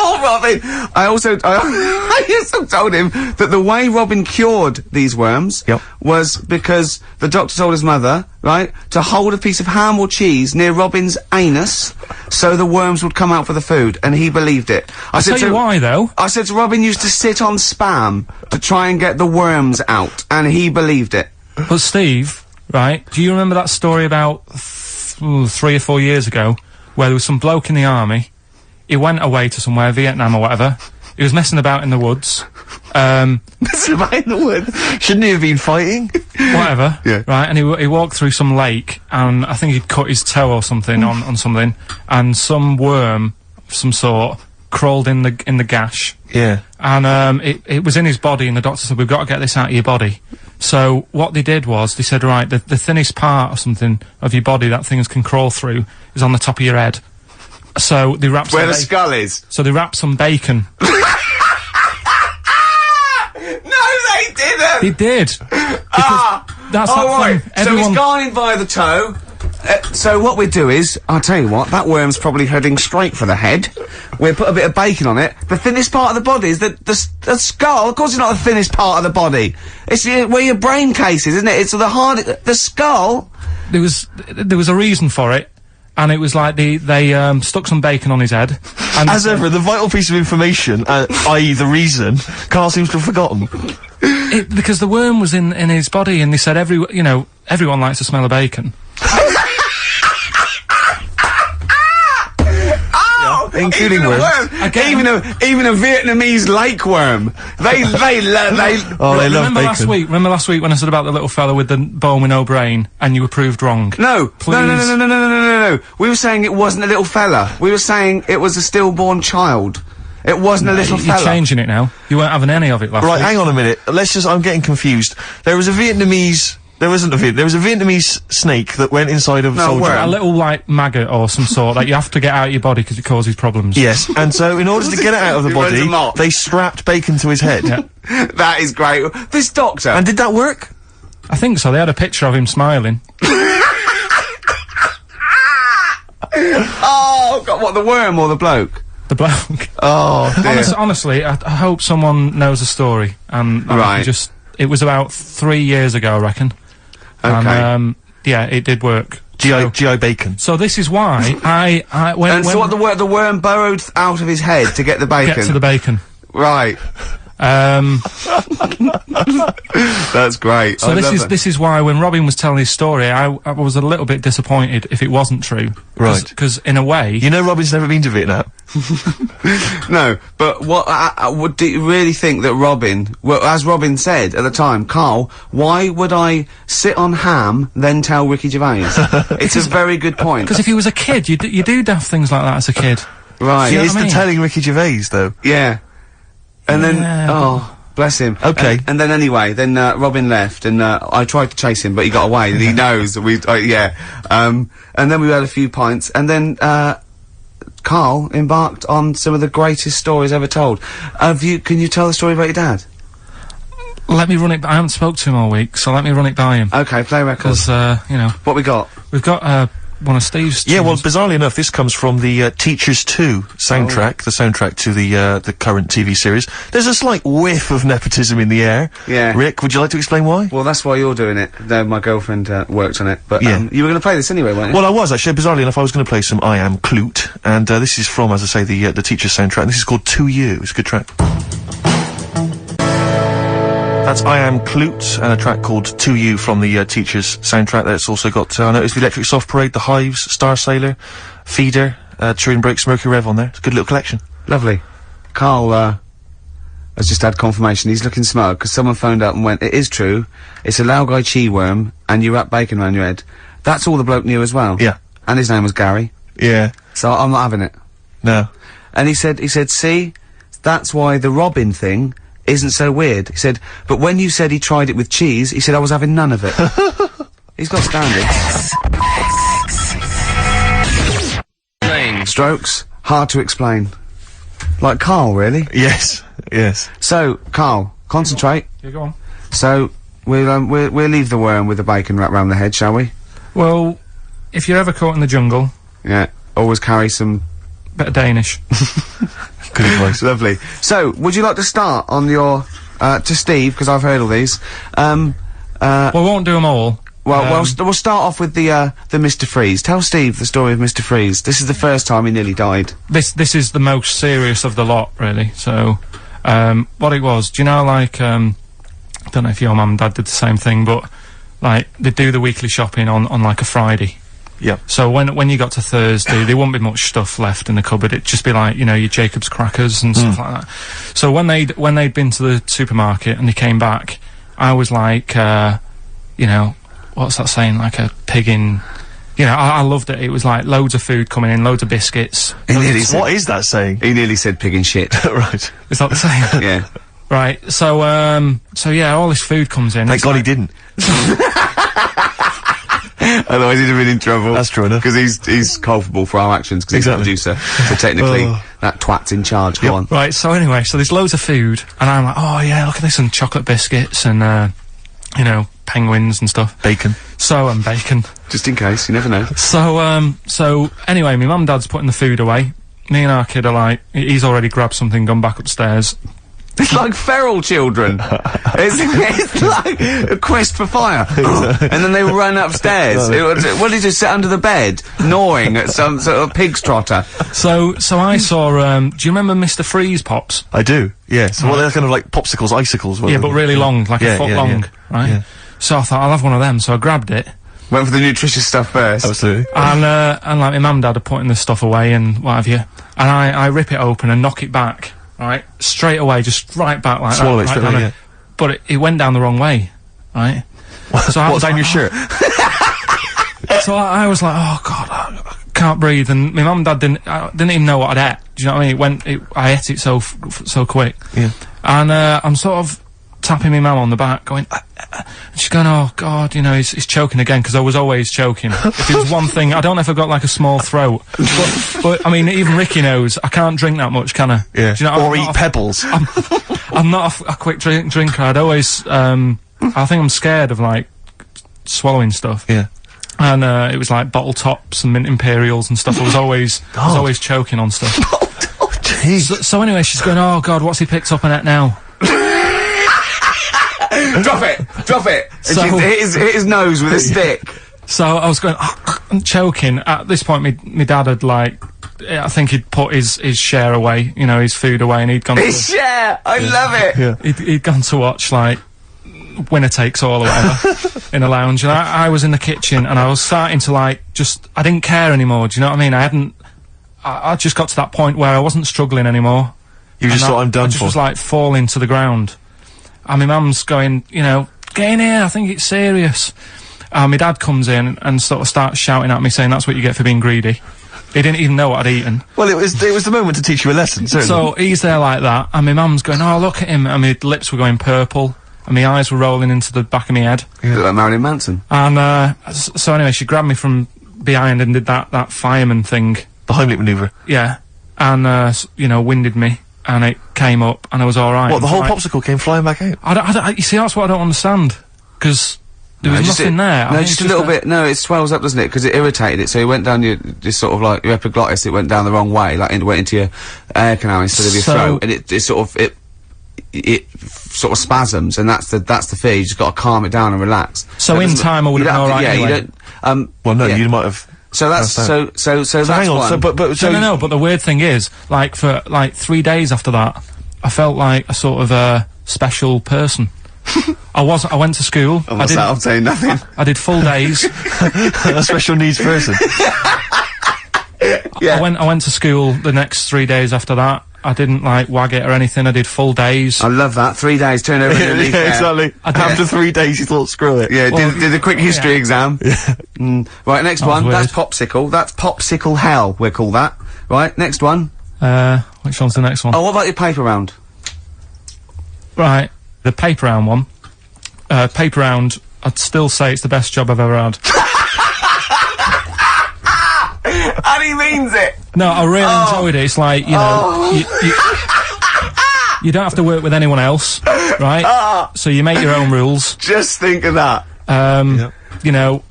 Oh, Robin! I also told him that the way Robin cured these worms Yep. was because the doctor told his mother, right, to hold a piece of ham or cheese near Robin's anus so the worms would come out for the food, and he believed it. I'll tell you why, though. I said to Robin used to sit on spam to try and get the worms out, and he believed it. But Steve, right, do you remember that story about 3 or 4 years ago where there was some bloke in the army? He went away to somewhere, Vietnam or whatever. He was messing about in the woods. Right in the woods. Shouldn't he have been fighting? Whatever. Yeah. Right, and he walked through some lake, and I think he'd cut his toe or something on something, and some worm of some sort crawled in the gash. Yeah. And it was in his body, and the doctor said, we've got to get this out of your body. So what they did was, they said, right, the thinnest part or something of your body that things can crawl through is on the top of your head. So they wrapped Where some the skull is. so they wrapped some bacon. No, they didn't! They did. Because that's Oh, that right. thing. So Everyone, it's gone in by the toe. So what we do is, I'll tell you what, that worm's probably heading straight for the head. We'll put a bit of bacon on it. The thinnest part of the body is the skull. Of course it's not the thinnest part of the body. It's where your brain case is, isn't it? It's the skull. there was a reason for it, and it was like they stuck some bacon on his head. And As ever, the vital piece of information, i.e. the reason, Carl seems to have forgotten. because the worm was in his body, and they said everyone likes the smell of bacon. Including even a worms. Again. Even a Vietnamese lake worm. They Oh, they love Remember bacon. last week when I said about the little fella with the bone with no brain, and you were proved wrong? No, Please. no. We were saying it wasn't a little fella. We were saying it was a stillborn child. It wasn't a little You're fella. changing it now. You weren't having any of it last Right, week. hang on a minute. I'm getting confused. There was a Vietnamese snake that went inside of a No, soldier. worm. A little, like, maggot or some sort that you have to get out of your body because it causes problems. Yes, and so in order to get it out of the He runs body, amok. they strapped bacon to his head. Yeah. That is great. This doctor. And did that work? I think so. They had a picture of him smiling. Oh, God, what, the worm or the bloke? The bloke. Oh, dear. Honestly, I hope someone knows the story. And Right. it was about 3 years ago, I reckon. Okay. And, yeah, it did work. GI bacon. So this is why when And so what, the worm burrowed out of his head to get the bacon? get to the bacon. Right. That's great. So I love it. this is why when Robin was telling his story, I was a little bit disappointed if it wasn't true. Right. Because in a way, You know Robin's never been to Vietnam. No, but what do you really think that Robin, well, as Robin said at the time, Carl, why would I sit on ham, then tell Ricky Gervais? It's a very good point. because if he was a kid, you do daft things like that as a kid. Right. You know It's what I the mean? telling Ricky Gervais, though. Yeah. And then, Yeah. oh, bless him. Okay. And then anyway, Robin left, and I tried to chase him, but he got away, and he knows that yeah. And then we had a few pints, and then, Carl embarked on some of the greatest stories ever told. Can you tell the story about your dad? Let me run it. I haven't spoke to him all week, so let me run it by him. Okay, play record. Because What we got? we've got one of Steve's Yeah, well, tunes. bizarrely enough, this comes from the Teachers 2 soundtrack, the soundtrack to the current TV series. There's a slight whiff of nepotism in the air. Yeah. Rick, would you like to explain why? Well, that's why you're doing it. Though my girlfriend worked on it, but Yeah. you were going to play this anyway, weren't you? Well, I was actually. Bizarrely enough, I was going to play some I Am Clute, and this is from, as I say, the Teachers soundtrack. And this is called To You. It's a good track. That's I Am Clute, and a track called To You from the Teachers soundtrack. That's also got, I noticed, the Electric Soft Parade, The Hives, Star Sailor, Feeder, Turin Breaks, Mercury Rev on there. It's a good little collection. Lovely. Carl has just had confirmation. He's looking smug because someone phoned up and went, "It is true. It's a Laogai chi worm, and you wrap bacon around your head." That's all the bloke knew as well. Yeah. And his name was Gary. Yeah. So I'm not having it. No. And he said, see, that's why the Robin thing isn't so weird. He said, but when you said he tried it with cheese, he said I was having none of it. He's got standards. Strokes, hard to explain. Like Carl, really. Yes. Yes. So, Carl, concentrate. Yeah, go on. So, we'll leave the worm with the bacon wrapped round the head, shall we? Well, if you're ever caught in the jungle, Yeah. Always carry some... bit of Danish. Good advice. Lovely. So, would you like to start on your... to Steve, because I've heard all these. Well, we won't do them all. We'll start off with the Mr. Freeze. Tell Steve the story of Mr. Freeze. This is the first time he nearly died. This is the most serious of the lot, really. So, what it was, do you know, like, I don't know if your mum and dad did the same thing, but, like, they do the weekly shopping on like, a Friday. Yeah. So when you got to Thursday, there wouldn't be much stuff left in the cupboard. It'd just be like, you know, your Jacob's crackers and stuff like that. So when they'd been to the supermarket and they came back, I was like, you know, what's that saying? Like a pig in... You know, I loved it. It was like loads of food coming in, loads of biscuits. What is that saying? He nearly said pig and shit. Right. Is that the same? Yeah. Right. So yeah, all this food comes in. Thank It's God he like- didn't. Otherwise he'd have been in trouble. That's true enough. Because he's culpable for our actions, because Exactly. he's the producer. So technically, that twat's in charge. Go on. Right, so anyway, so there's loads of food, and I'm like, oh yeah, look at this, and chocolate biscuits, and, you know, penguins and stuff. Bacon. So, and bacon. Just in case, you never know. So anyway, my mum and dad's putting the food away. Me and our kid are like, he's already grabbed something, gone back upstairs. It's like feral children. it's like a quest for fire. And then they run upstairs. What did you sit under the bed, gnawing at some sort of pig's trotter? So I saw, do you remember Mr. Freeze Pops? I do, yes. Well, they're kind of like popsicles, icicles. Yeah, but really long, like Yeah, a foot yeah, long, yeah. right? Yeah. So I thought, I'll have one of them, so I grabbed it. Went for the nutritious stuff first. Absolutely. And like my mum and dad are putting the stuff away and what have you. And I rip it open and knock it back, right? Straight away, just right back like Swallow that. it right straight down away, it. yeah. But it went down the wrong way, right? So I What, was down like, your shirt? So I was like, oh god, I can't breathe. And my mum and dad didn't even know what I'd ate. Do you know what I mean? I ate it so quick. Yeah. And I'm sort of tapping my mum on the back, going, and she's going, oh god, you know, he's choking again, because I was always choking. If it was one thing, I don't know if I've got like a small throat, but I mean, even Ricky knows I can't drink that much, can I? Yeah. Do you know, Or eat pebbles. I'm not a quick drinker. I'd always, I think I'm scared of like swallowing stuff. Yeah. And it was like bottle tops and mint imperials and stuff. I was always choking on stuff. Oh, jeez. So anyway, she's going, oh god, what's he picked up on it now? Drop it! And So- she hit his nose with a stick. So I was going, I'm choking. At this point, my dad had like, I think he'd put his share away, you know, his food away, and he'd gone. His share! I love it! Yeah. He'd gone to watch like Winner Takes All or whatever in a lounge, and I was in the kitchen, and I was starting to like I didn't care anymore. Do you know what I mean? I just got to that point where I wasn't struggling anymore. You just thought, I'm done I just for. was like falling to the ground. And my mum's going, you know, get in here, I think it's serious. My dad comes in and sort of starts shouting at me, saying that's what you get for being greedy. He didn't even know what I'd eaten. Well, it was the moment to teach you a lesson, certainly. So he's there like that, and my mum's going, oh, look at him, and my lips were going purple, and my eyes were rolling into the back of my head. You look like Marilyn Manson. And, so anyway, she grabbed me from behind and did that fireman thing. The Heimlich manoeuvre. Yeah. And, you know, winded me, and it came up, and I was alright. What, the whole Like, popsicle came flying back out? you see, that's what I don't understand. Because There was nothing there. I No, think just it's a little bit. No, it swells up, doesn't it? Because it irritated it, so it went down your, just sort of like your epiglottis. It went down the wrong way, like it went into your air canal instead of your throat, and it sort of it sort of spasms, and that's the fear. You just got to calm it down and relax. So in time, I would have been alright. Yeah, anyway. you don't. Well, no, yeah. you might have. So that's so that's hang on, one. so, but No, but the weird thing is, like, for, like, 3 days after that, I felt like a sort of, special person. I went to school. And what's that? I'm saying nothing. I did full days. a special needs person. Yeah. I went to school the next 3 days after that. I didn't, like, wag it or anything. I did full days. I love that. 3 days, turn over a new leaf. Yeah, exactly. After 3 days, you thought, screw it. Yeah, Well, did a quick history exam. Right, next one. weird. That's popsicle. That's popsicle hell, we'll call that. Right, next one. Which one's the next one? Oh, what about your paper round? Right, the paper round one. Paper round, I'd still say it's the best job I've ever had. And he means it! No, I really enjoyed it. It's like, you know, you don't have to work with anyone else, right? So you make your own rules. Just think of that. You know,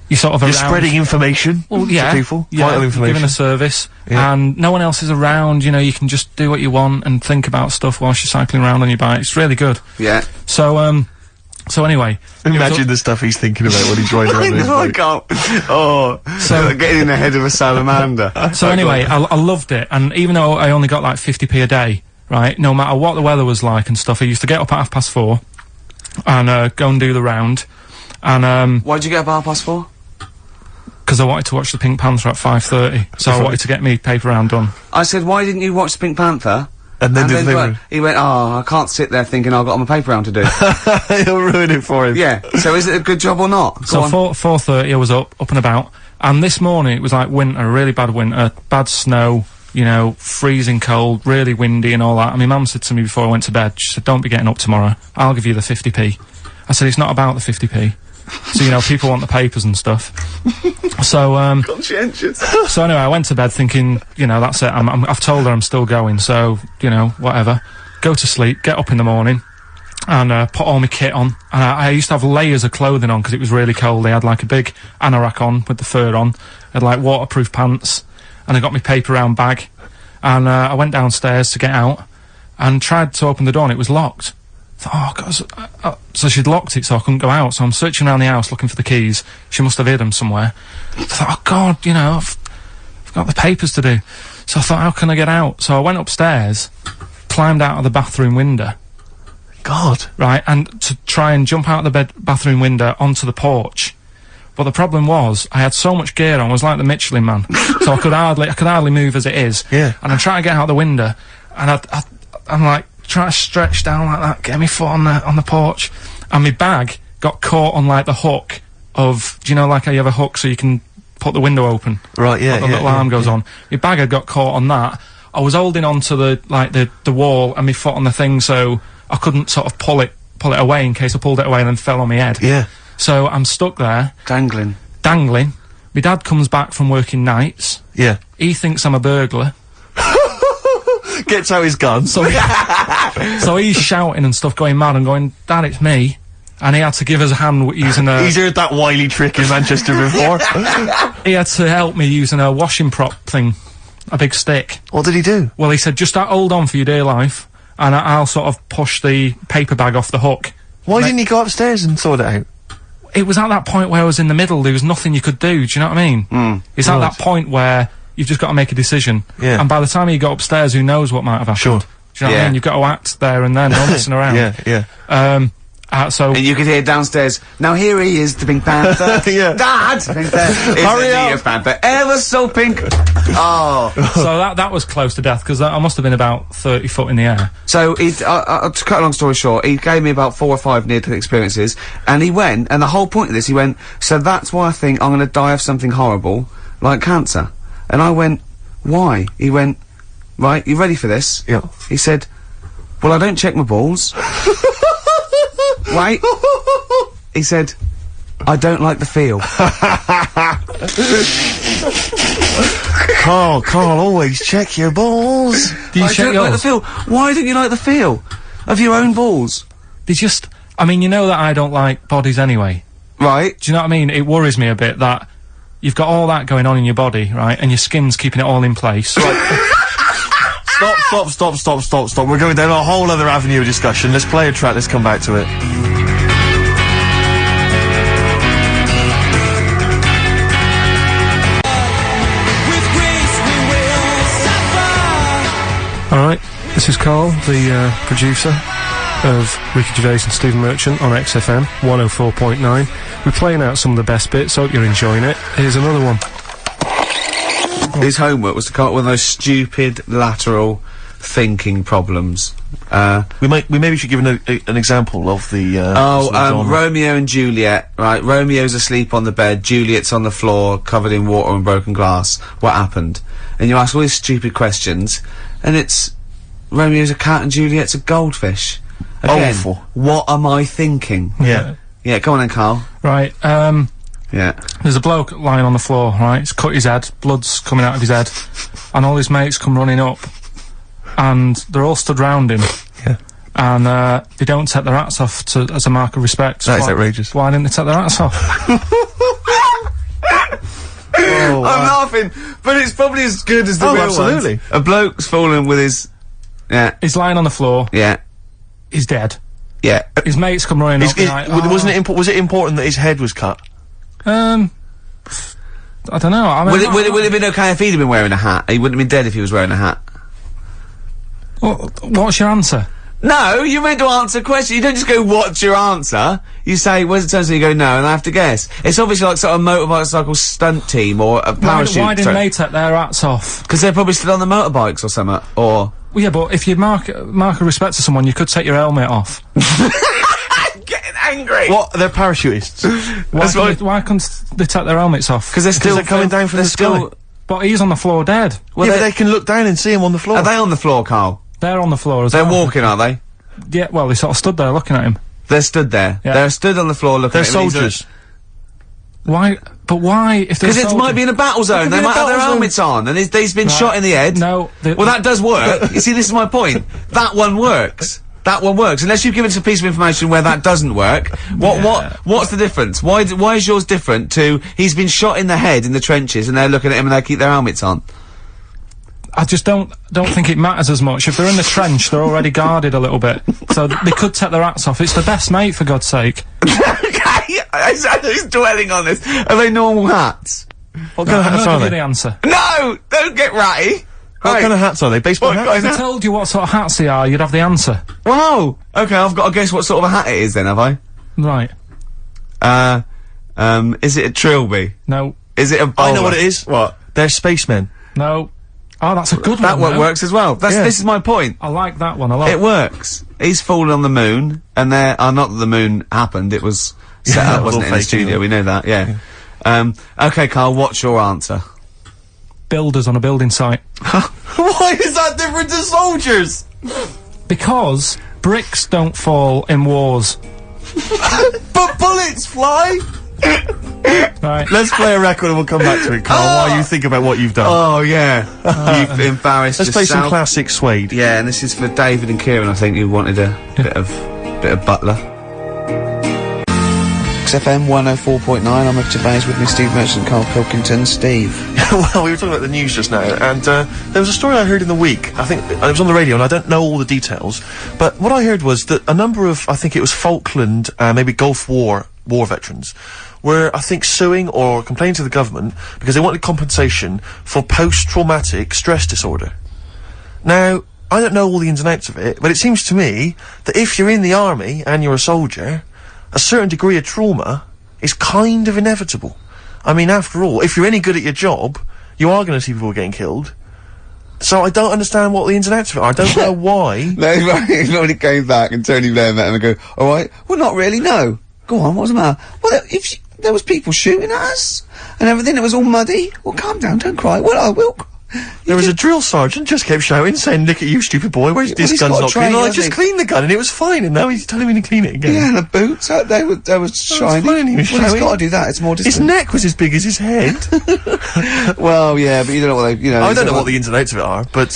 you sort of You're around. spreading information Well, yeah, to people. yeah, Vital information. giving a service, Yeah. and no one else is around. You know, you can just do what you want and think about stuff whilst you're cycling around on your bike. It's really good. Yeah. So anyway, Imagine the stuff he's thinking about when he's riding around on his I bike. can't. Oh, so getting in the head of a salamander. So anyway, I loved it, and even though I only got like 50p a day, right, no matter what the weather was like and stuff, I used to get up at 4:30 and go and do the round, and Why'd you get up at 4:30? because I wanted to watch the Pink Panther at 5:30, so I wanted to get me paper round done. I said, why didn't you watch the Pink Panther? And then did the what? He went, oh, I can't sit there thinking I've got my paper round to do. He'll ruin it for him. Yeah, so is it a good job or not? So Go on. 4:30 I was up and about, and this morning it was like winter, really bad winter, bad snow, you know, freezing cold, really windy and all that. And my mum said to me before I went to bed, she said, don't be getting up tomorrow, I'll give you the 50p. I said, it's not about the 50p. So, you know, people want the papers and stuff. So, Conscientious. so anyway, I went to bed thinking, you know, that's it, I've told her I'm still going, so, you know, whatever. Go to sleep, get up in the morning, and put all my kit on. And I used to have layers of clothing on because it was really cold. I had like a big anorak on with the fur on. I had like waterproof pants, and I got my paper round bag. And I went downstairs to get out and tried to open the door and it was locked. I thought, oh God, so she'd locked it so I couldn't go out. So I'm searching around the house looking for the keys. She must have hid them somewhere. I thought, oh God, you know, I've got the papers to do. So I thought, how can I get out? So I went upstairs, climbed out of the bathroom window. God. Right, and to try and jump out of the bathroom window onto the porch. But the problem was, I had so much gear on, I was like the Michelin Man. So I could hardly move as it is. Yeah. And I'm trying to get out the window, and I'm like, trying to stretch down like that, get my foot on the porch. And my bag got caught on like the hook of, do you know like how you have a hook so you can put the window open? Right, yeah, The little arm goes on. My bag had got caught on that. I was holding on to the wall and my foot on the thing so I couldn't sort of pull it away in case I pulled it away and then fell on my head. Yeah. So I'm stuck there, Dangling. dangling. My dad comes back from working nights. Yeah. He thinks I'm a burglar. Gets out his gun. So he's shouting and stuff, going mad and going, Dad, it's me. And he had to give us a hand using a... He's heard that wily trick in Manchester before. He had to help me using a washing prop thing. A big stick. What did he do? Well, he said, just hold on for your dear life, and I'll sort of push the paper bag off the hook. Why didn't he go upstairs and sort it out? It was at that point where I was in the middle, there was nothing you could do, do you know what I mean? It's at that point where you've just got to make a decision. Yeah. And by the time you got upstairs, who knows what might have happened. Sure. Do you know what I mean? You've got to act there and then, no messing around. Yeah. So... And you could hear downstairs, now here he is, the Pink Panther. Yeah. Dad! Pink Panther. Hurry up. Pink Panther, ever so pink. Oh. So that was close to death, because I must have been about 30 foot in the air. So, to cut a long story short, he gave me about 4 or 5 near-death experiences, and he went, and the whole point of this, he went, so that's why I think I'm gonna die of something horrible, like cancer. And I went, why? He went, right, you ready for this? Yeah. He said, well, I don't check my balls. Wait. He said, I don't like the feel. Carl, always check your balls. Do you I check don't like the yours? feel. Why don't you like the feel of your own balls? They just... I mean, you know that I don't like bodies anyway. Right. Do you know what I mean? It worries me a bit that you've got all that going on in your body, right, and your skin's keeping it all in place. Stop. We're going down a whole other avenue of discussion. Let's play a track, let's come back to it. Alright, this is Carl, the producer of Ricky Gervais and Stephen Merchant on XFM 104.9. We're playing out some of the best bits, hope you're enjoying it. Here's another one. His homework was to come up with those stupid lateral thinking problems. We maybe should give an example of the, sort of genre. Romeo and Juliet, right? Romeo's asleep on the bed, Juliet's on the floor, covered in water and broken glass. What happened? And you ask all these stupid questions, and it's Romeo's a cat and Juliet's a goldfish. Again, Awful. What am I thinking? Yeah. Yeah, come on then, Carl. Right, Yeah. there's a bloke lying on the floor, right? He's cut his head, blood's coming out of his head, and all his mates come running up, and they're all stood round him. Yeah. And they don't take their hats off as a mark of respect. That is outrageous. Why didn't they take their hats off? I'm laughing, but it's probably as good as the real absolutely. ones. A bloke's fallen with his... Yeah. He's lying on the floor, Yeah. he's dead. Yeah. His mates come running up, and like, Was it important that his head was cut? I don't know. I mean, Would it have been okay if he'd have been wearing a hat? He wouldn't have been dead if he was wearing a hat. What's your answer? No, you're meant to answer a question. You don't just go, what's your answer? You say, where's the turn? So you go, no, and I have to guess. It's obviously like sort of motorcycle stunt team or a parachute. Why didn't they take their hats off? Because they're probably still on the motorbikes or something, or... Well, yeah, but if you mark a respect to someone, you could take your helmet off. I'm getting angry! What? They're parachutists. Why couldn't they take their helmets off? Because they're still... they're coming down from the sky. But he's on the floor dead. Well, yeah, but they can look down and see him on the floor. Are they on the floor, Carl? They're on the floor as They're well. walking, are they? Yeah, well, they sort of stood there looking at him. They're stood there. Yeah. They're stood on the floor looking They're at him. soldiers. Why? But why? If Because it might be in a battle zone. They might have their helmets on, and he's been shot in the head. No. Well, that does work. You see, this is my point. That one works. That one works. Unless you've given us a piece of information where that doesn't work. What's the difference? Why is yours different to he's been shot in the head in the trenches, and they're looking at him and they keep their helmets on? I just don't think it matters as much. If they're in the trench, they're already guarded a little bit, so they could take their hats off. It's the best mate, for God's sake. Okay, who's dwelling on this? Are they normal hats? What kind of hats I'll are give you they? the answer. No! Don't get ratty! What kind of hats are they? Baseball hats? If I told you what sort of hats they are, you'd have the answer. Wow! Okay, I've got to guess what sort of a hat it is then, have I? Right. Is it a trilby? No. Is it a bowler? I know what it is. What? They're spacemen. No. Oh, that's a good That one. one works as well. This is my point. I like that one a lot. It works. He's fallen on the moon, and not that the moon happened, it was set up, wasn't it, in the fake, studio, we know that, yeah. Okay, Carl, what's your answer? Builders on a building site. Why is that different to soldiers? Because bricks don't fall in wars. But bullets fly! Right. Let's play a record and we'll come back to it, Carl, while you think about what you've done. Oh, yeah. You've embarrassed Let's play some yourself. classic Suede. Yeah, and this is for David and Kieran, I think, who wanted a bit of Butler. XFM 104.9, I'm Rick Gervais, with me Steve Merchant, Carl Pilkington. Steve. Well, we were talking about the news just now, and there was a story I heard in the week. I think it was on the radio, and I don't know all the details. But what I heard was that a number of, I think it was Falkland, maybe Gulf War veterans, were, I think, suing or complaining to the government because they wanted compensation for post-traumatic stress disorder. Now, I don't know all the ins and outs of it, but it seems to me that if you're in the army and you're a soldier, a certain degree of trauma is kind of inevitable. I mean, after all, if you're any good at your job, you are going to see people getting killed. So I don't understand what the ins and outs of it are. I don't know why. No, right, when he came back and Tony Blair met him and go, alright, well not really, no. Go on, what's the matter? Well, there was people shooting at us and everything, it was all muddy. Well, calm down, don't cry. Well, I will. There was a drill sergeant just kept shouting, saying, "Look at you, stupid boy, where's this he's gun's got a not clean?" train, And I hasn't just he? cleaned the gun and it was fine, and now he's telling me to clean it again. Yeah, and the boots, they were shiny. fine, he was He's showing. got to do that, it's more His distant. neck was as big as his head. Well, yeah, but you don't know what they, you know. I don't know what the ins and outs of it are, but,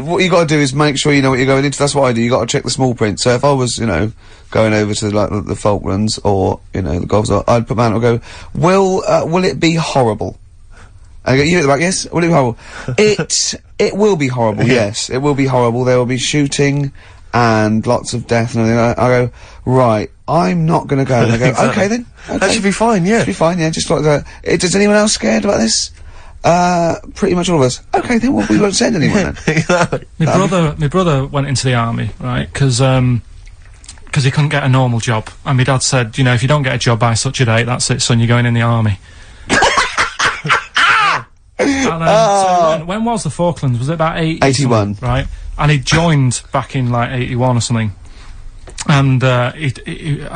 what you got to do is make sure you know what you're going into. That's what I do. You got to check the small print. So if I was, you know, going over to like the Falklands or you know the Gulf, I'd put my hand up and go, will it be horrible? I go, you at the back, yes. Will it be horrible? It will be horrible. Yes, it will be horrible. There will be shooting and lots of death and everything. I go, right. I'm not going to go. And I go, Exactly. okay then. Okay. that should be fine, yeah. Should be fine. Yeah, just like that. Does anyone else scared about this? Pretty much all of us. Okay, then we won't send anyone then. Exactly. My brother went into the army, right? Because he couldn't get a normal job, and my dad said, you know, if you don't get a job by such a date, that's it, son. You're going in the army. And, so when was the Falklands? Was it about 81. Right? And he joined back in like 81 or something. And I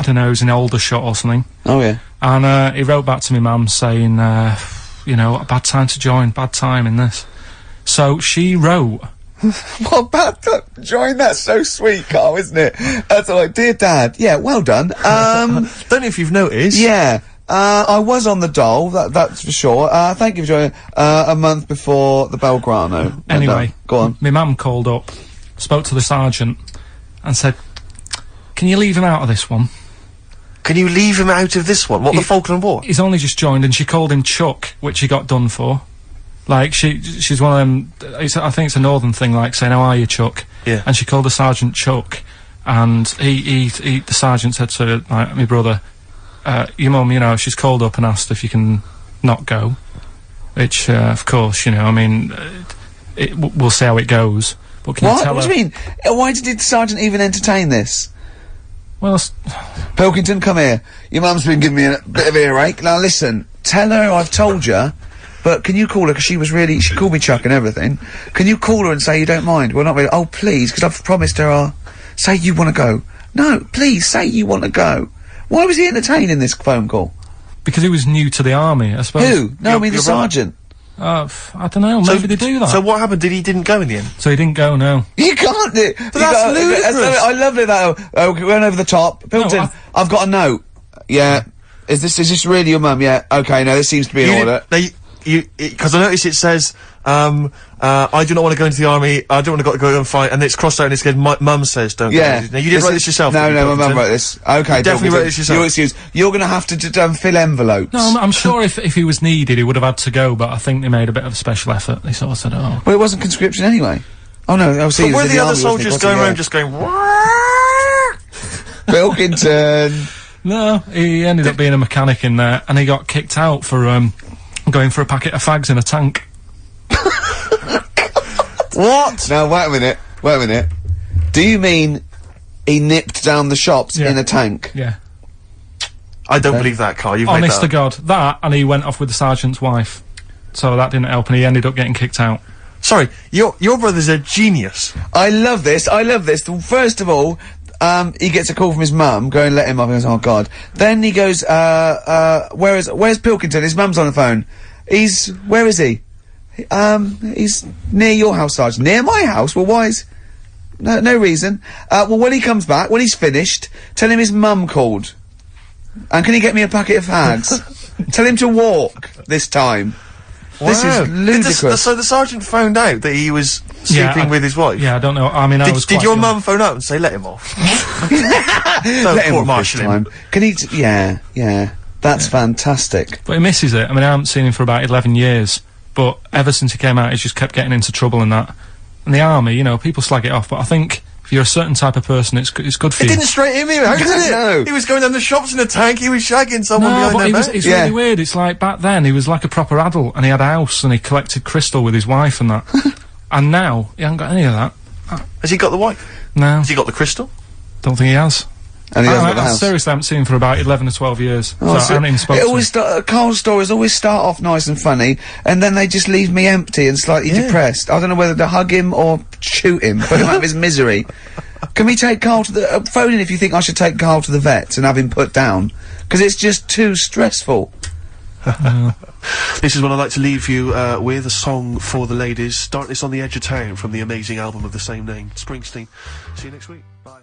don't know, he was in Aldershot or something. Oh yeah. And he wrote back to my mum saying, you know, a bad time to join, bad time in this. So she wrote. What about that? Join, that's so sweet, Carl, isn't it? That's like, dear Dad, yeah, well done. Don't know if you've noticed. Yeah, I was on the dole, that's for sure. Thank you for joining, a month before the Belgrano. Anyway, go on. my mum called up, spoke to the sergeant, and said, "Can you leave him out of this one? Can you leave him out of this one? What, the Falkland War? He's only just joined," and she called him Chuck, which he got done for. Like, she's one of them, I think it's a northern thing, like saying, "How are you, Chuck?" Yeah. And she called the sergeant Chuck, and the sergeant said to, like, my brother, "Your mum, you know, she's called up and asked if you can not go." Which, of course, you know, I mean, we'll see how it goes. But can you What? tell What her? do you mean? Why did the sergeant even entertain this? Well, Pilkington, come here. Your mum's been giving me a bit of earache. Now listen, tell her I've told you, but can you call her, because she called me Chuck and everything. Can you call her and say you don't mind? Well, not really. Oh, please, because I've promised her say you want to go. No, please, say you want to go. Why was he entertaining this phone call? because he was new to the army, I suppose. Who? No, I mean the your brother. sergeant. I don't know, maybe they do that. So what happened? He didn't go in the end? So he didn't go, no. You can't do it. But that's ludicrous. I love it that. Oh, we went over the top. Pilkington, I've got a note. Yeah. Is this really your mum? Yeah. Okay. No, this seems to be in order. Because I noticed it says, I do not want to go into the army, I don't want to go and fight, and it's crossed out and it's said, mum says don't Yeah. go. Now, you didn't write this yourself, No, did you, no, my mum Pilkington? wrote this. Okay, You definitely wrote this yourself. Your excuse. You're gonna have to fill envelopes. No, I'm sure if he was needed, he would have had to go, but I think they made a bit of a special effort. They sort of said, oh. Well, it wasn't conscription anyway. Oh no, I see. But were the other soldiers going around just going, Pilkington. No, he ended up being a mechanic in there, and he got kicked out for, going for a packet of fags in a tank. what? Now, wait a minute. Do you mean he nipped down the shops Yeah. in a tank? Yeah. I don't believe that, Carl, you've made Honest that to up. God. That, and he went off with the sergeant's wife. So that didn't help, and he ended up getting kicked out. Sorry, your brother's a genius. I love this. First of all, he gets a call from his mum, go and let him up, and he goes, oh god. Then he goes, where's Pilkington? His mum's on the phone. Where is he? He's near your house, Sarge. Near my house? Well, why is... No reason. Well, when he comes back, when he's finished, tell him his mum called. And can he get me a packet of fags? Tell him to walk this time. This Wow. is ludicrous. So the sergeant found out that he was sleeping with his wife? Yeah, I don't know. I mean, I was Did quite your young. mum phone up and say, let him off? Let him off this marshal him. time. Can he... Yeah. That's fantastic. But he misses it. I mean, I haven't seen him for about 11 years. But ever since he came out, he's just kept getting into trouble and that. And the army, you know, people slag it off, but I think if you're a certain type of person, it's good for It you. didn't straighten him out, did it? No. He was going down the shops in a tank, he was shagging someone No, behind but their back. it's Yeah. really weird. It's like back then he was like a proper adult and he had a house and he collected crystal with his wife and that. And now he hasn't got any of that. Has he got the wife? No, Has he got the crystal? don't think he has. And he hasn't got the I house. seriously haven't seen him for about 11 or 12 years. Oh, so so I haven't even spoken it to him. always Carl's stories always start off nice and funny, and then they just leave me empty and slightly depressed. I don't know whether to hug him or shoot him, put him out of his misery. Can we take Carl to the phone in if you think I should take Carl to the vet and have him put down? Because it's just too stressful. This is what I'd like to leave you with, a song for the ladies. Darkness on the Edge of Town from the amazing album of the same name, Springsteen. See you next week. Bye.